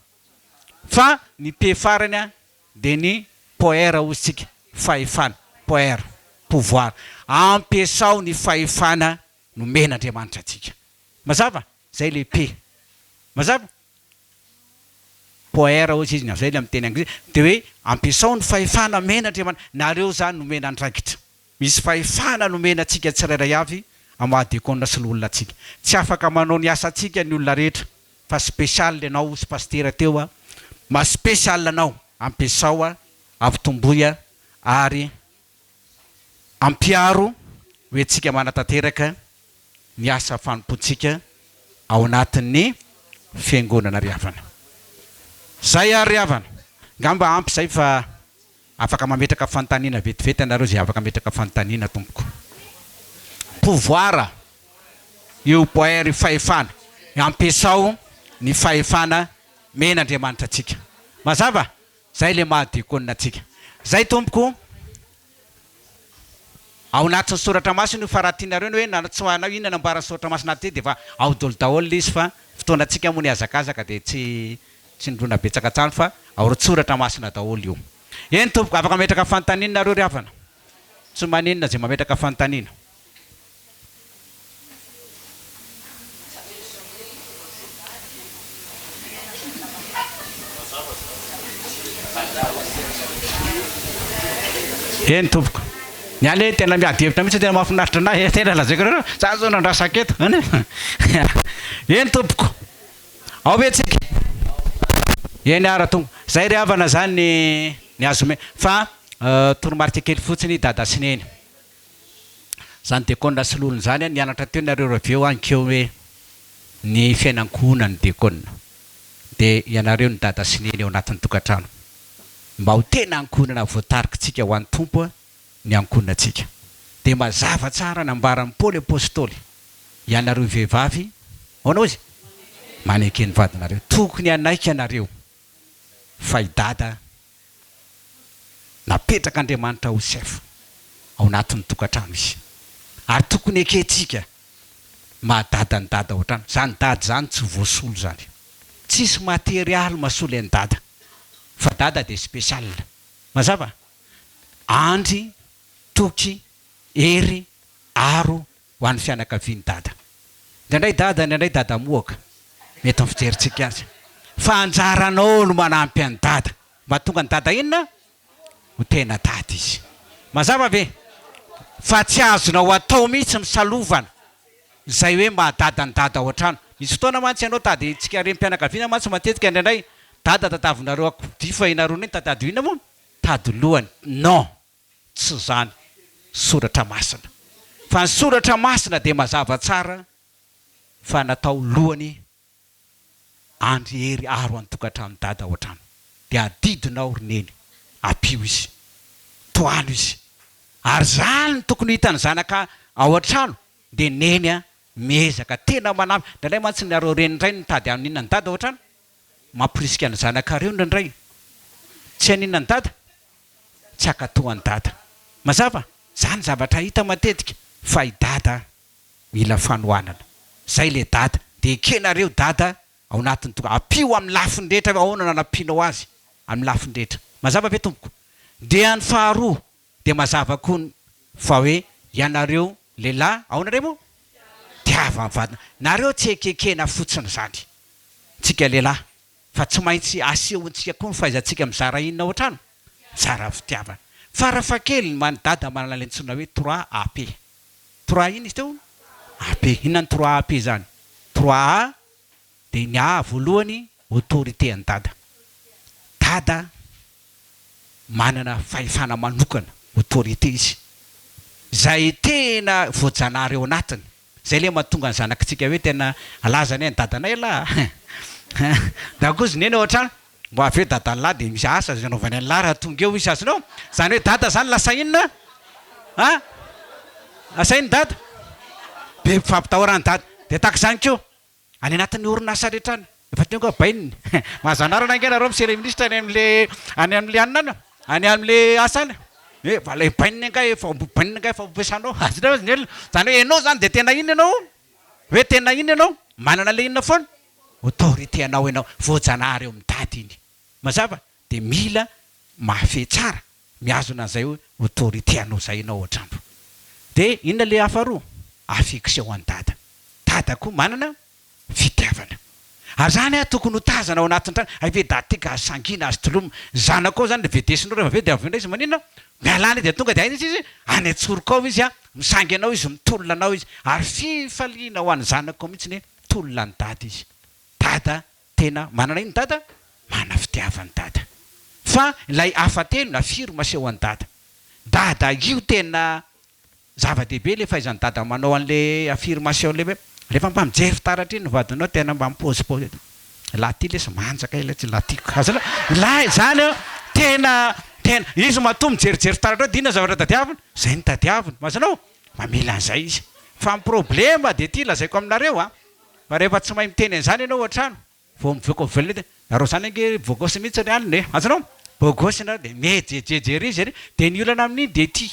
fa ny p-farany a de ny poera ozytsika fahefana poera pouvoir ampiasao ny fahefana nomen'Andriamanitra atsika mazava zay le p mazava poera ozy izy zay le am'teny anglisy de hoe ampiasao ny fahefana men'Andriamanitra nareo zany nomena andraikitra misy fahefana nomena atsika tsirairay avy amadekona sy l'olona atsika tsy afaka manao ny asa atsika ny olona rehetra fa spécial anao sy pastera teo a ma spécial anao ampiasao a avitomboya ary ampiaro hoe tsika manatanteraka ny asa fanompontsika ao anatin'ny fiangonana riavana zay ary riavana ngamba ampy zay fa afaka mametraka fanontaniana vetivety anareo zay afaka mametraka fanontaniana tompoko pouvoir io poera fahefana ampiasao ny fahefana men'Andriamanitra atsika mazava zay le mahadekonina atsika zay tompoko ao anatin'ny soratra masina io fa raha tianareo hoe nanatsoanao inona nambarany soratra masina ty de fa ao daholo daholo izy fa fotoana atsika moa ny azakazaka de tsy nindrona betsaka tsany fa ao soratra masina daholo io eny tompoko afaka mametraka fanontaniana nareo riavana tsy maninona zay mametraka fanontaniana eny tompoko ny ale tena miady hevitra mihitsy tena mahafinaritra anahy tena lazaiko reo za zao nandrasaketo any eny tompoko ao ve tsika eny ara tonga zay riavana zany ny azome fa toromarika kely fotsiny dada sineny zany dekona sy lolony zany nianatra teo nareo raveo ankeo hoe ny fiainankona ny dekona de ianareo ny dada sineny ao anatin'ny tokantrano mba ho tena ankonana voatarikitsika ho an'ny tompo a ny ankonina atsika de mazava tsara nambaran'ny Paoly apôstôly ianareo vehivavy aonao izy manaiky ny vadinareo tokony anaiky anareo fa idada napetraka Andriamanitra ho sefa ao anatin'ny tokantrano izy ary tokony eketsika mahadada ny dada ohatrany zany dada zany tsy voasolo zany tsisy materialy masolo ny dada fa dada de spécial mazava andry toky ery aro ho an'ny fianakaviany dada ndray dada ndray dada moaka mety amin'ny fijeritsika azy fa anjaranao no manampy any dada mba tonga ny dada inona ho tena dada izy mazava ve fa tsy azonao atao mihitsy misalovana zay hoe mahadada ny dada ao an-trano misy fotoana mantsy ianao tady tsika rem-pianakaviana mantsy matetika indraindray dada tadavinareo akodifa inarony iny tadady ina moa tady lohany non tsy zany soratra masina fa ny soratra masina dia mazava tsara fa natao lohany andry hery aro any tokantrano dada ao an-trano dia adidinao roneny apio izy toano izy ary zany ny tokony hitany zanaka ao an-trano dia neny a miezaka tena manampy ndraindray mantsy nareo renindray nitady amin'inona ny dada ao an-trano mampirisika ny zanakareo ndraindray tsy aninona ny dada tsy akatoany dada mazava zany zavatra hita matetika fa i dada mila fanohanana zay le dada dia ekenareo dada ao anatin'ny toka apio amin'ny lafindrehetra ahoana nanampianao azy amin'ny lafindrehetra mazava ve tompoko dia ny faharoa dia mazava koa fa hoe ianareo lehilahy aonareo moa tiava vadina nareo tsy ekekena fotsiny zany tsika lehilahy fa tsy maintsy asehontsika koa ny fahaizantsika mizara inona ao an-trano zara fitiavana farafakely ny dada manana le ntsona hoe 3AP 3 iny izy teo AP inona ny 3AP zany 3A dia ny A voalohany autorité any dada dada manana fahefana manokana autorité izy zay tena voajanahary eo anatiny zay le mahatonga ny zanakitsika hoe tena alazany any dadanay la da kozy neny ao an-trano mbo avy hoe dadalahy dia misy asa zanaovany anylahy raha tonga eo isy azonao zany hoe dada zany lasa inona a asainy dada be mpifampitahorany dada dia taka zany keo any anatin'ny orinasa rehetrany efa tonga baininy mahazanarana angenareo misy ministra any amin'le anina any amin'le asany vala baininy angay efa baininy angay efa ompesanao azonao zany hoe ianao zany dia tena ina ianao hoe tena ina ianao manana le inona foana autorité anao ianao voajanahary eo amin'ny dady iny mazava dia mila mahafehy tsara miazona an'izay hoe autorité anao zay ianao an-trano dia inona le hafaroa afekiseho any dada dada koa manana fitiavana ary zany a tokony ho tazana ao anatin'ny trano ave da tika sangina azy toloma zana koa zany le vedesinao rehefa ve dia avindray izy maninona mialany dia tonga dia aina izy any antsorika ao izy a misangy anao izy mitolona anao izy ary fifaliana ho an'ny zanako mihitsy ny tolona ny dada izy dada tena manana iny dada mana fitiavany dada fa ilay afatelo na firy maseho any dada io tena zava-dehibe le fahaizany dada manao an'le affirmation le hoe rehefa mba mijery fitaratra iny vadinao tena mba mipôzipôzy laha ty lesy manjaka ila tsy laha tiako azana lahy zany tena izy mato mijerijery fitaratra ao dina zavatra tadiavina zay ny tadiavina mazanao mamila an'izay izy fa ny problema dia ty lazaiko aminareo a fa rehefa tsy mahay miteny an'izany ianao an-trano vao mivoaka velona nareo zany ange voagosy mihitsy ry aliny azanao voagosy nareo dia mijejejery izy dia ny olana amin'iny dia ty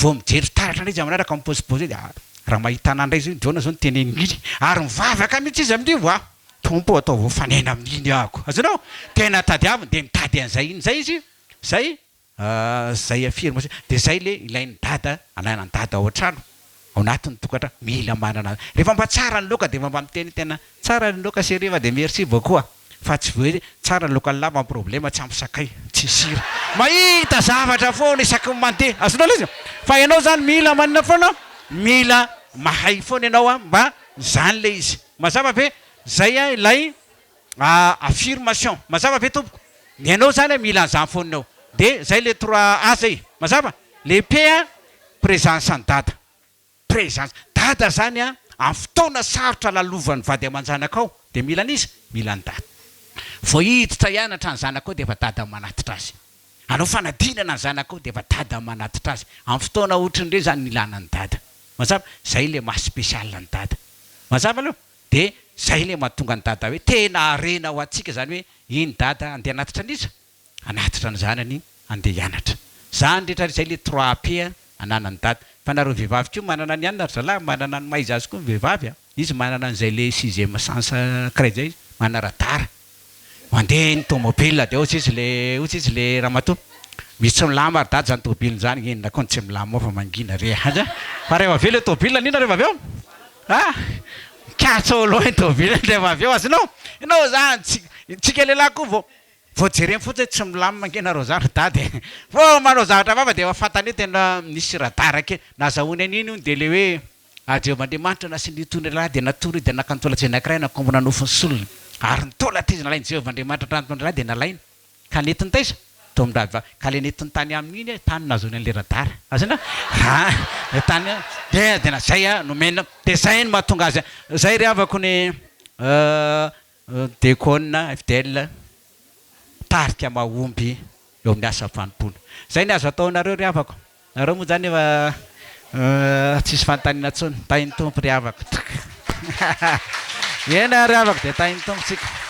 vao mijery fitaratra izy aminaraka mipôzipôzy dia raha mahita anandray izy dona zao ny teneniny ary mivavaka mihitsy izy amin'io a tompo atao voafanena amin'iny ako azanao tena tadiavina dia mitady an'izay iny zay izy zay affirmation dia zay le ilainy dada ananany dada ao an-trano ao anatin'ny tokatra mila manana rehefa mba tsara ny loka dia mba miteny tena tsara ny loka seriva dia merci beaucoup fa tsy voe tsara ny loka ny lava problema tsy ampy sakay tsy sira mahita zavatra foana isaky mandeha azonao le izy fa ianao zany mila manina foana mila mahay foana ianao a mba zany le izy mazava ve zay a ilay affirmation mazava ve tompoko ianao zany a mila an'izany foananao dia zay le 3A zay mazava le P a présence any dada présence dada zany a amin'ny fotoana sarotra lalovany vady aman-janaka ao dia mila an'izy mila ny dada vao hiditra hianatra ny zanaka ao dia efa dada manatitra azy anao fanadinana ny zanaka ao dia efa dada manatitra azy amin'ny fotoana ohatranyre zany ilana ny dada mazava zay le maha spesiala ny dada mazava aloha dia zay le mahatonga ny dada hoe tena arena ho antsika zany hoe iny dada andeha anatitra an'iza anatitra ny zanany andeha hianatra zany rehetra zay le 3AP ananany dada fa nareo vehivavy koa manana ny anina ry zalahy manana ny maiza azy koa ny vehivavy a izy manana an'izay le 6e sens crête zay mana radara mandeha ny tomobile dia ohatsy izy le ramatoa misy tsy milama ary dady zany tôbily zany inona koa tsy milama fa mangina re aza fa rehefa aveo le tôbily nina rehefa aveo katso loha ny tôbily rehefa aveo azonao ianao zany tsika lehilahy koa vao jereny fotsiny tsy milama mangina rozary dady fo manao zavatra vava dia fantany tena nisy radara ke nazahoany an'iny io dia le hoe Jehovandriamanitra nasy nitony lahy dia natory dia nakantolatsy anankiray nakombona nofony solony ary nitolatra izy nalainy Jehovandriamanitra tranotony lahy dia nalainy ka netiny taiza tomindravy va ka le netiny tany amin'iny tany nazony an'le radara azana tany dia zay nomena dia zay no mahatonga azy zay ry havako ny dekona fidèle tarika mahomby eo amin'ny asa fanompoana zay ny azo ataonareo ry havako nareo moa zany efa tsisy fanontaniana tsony tainy tompo ry havako ena ry havako dia tainy tompo tsika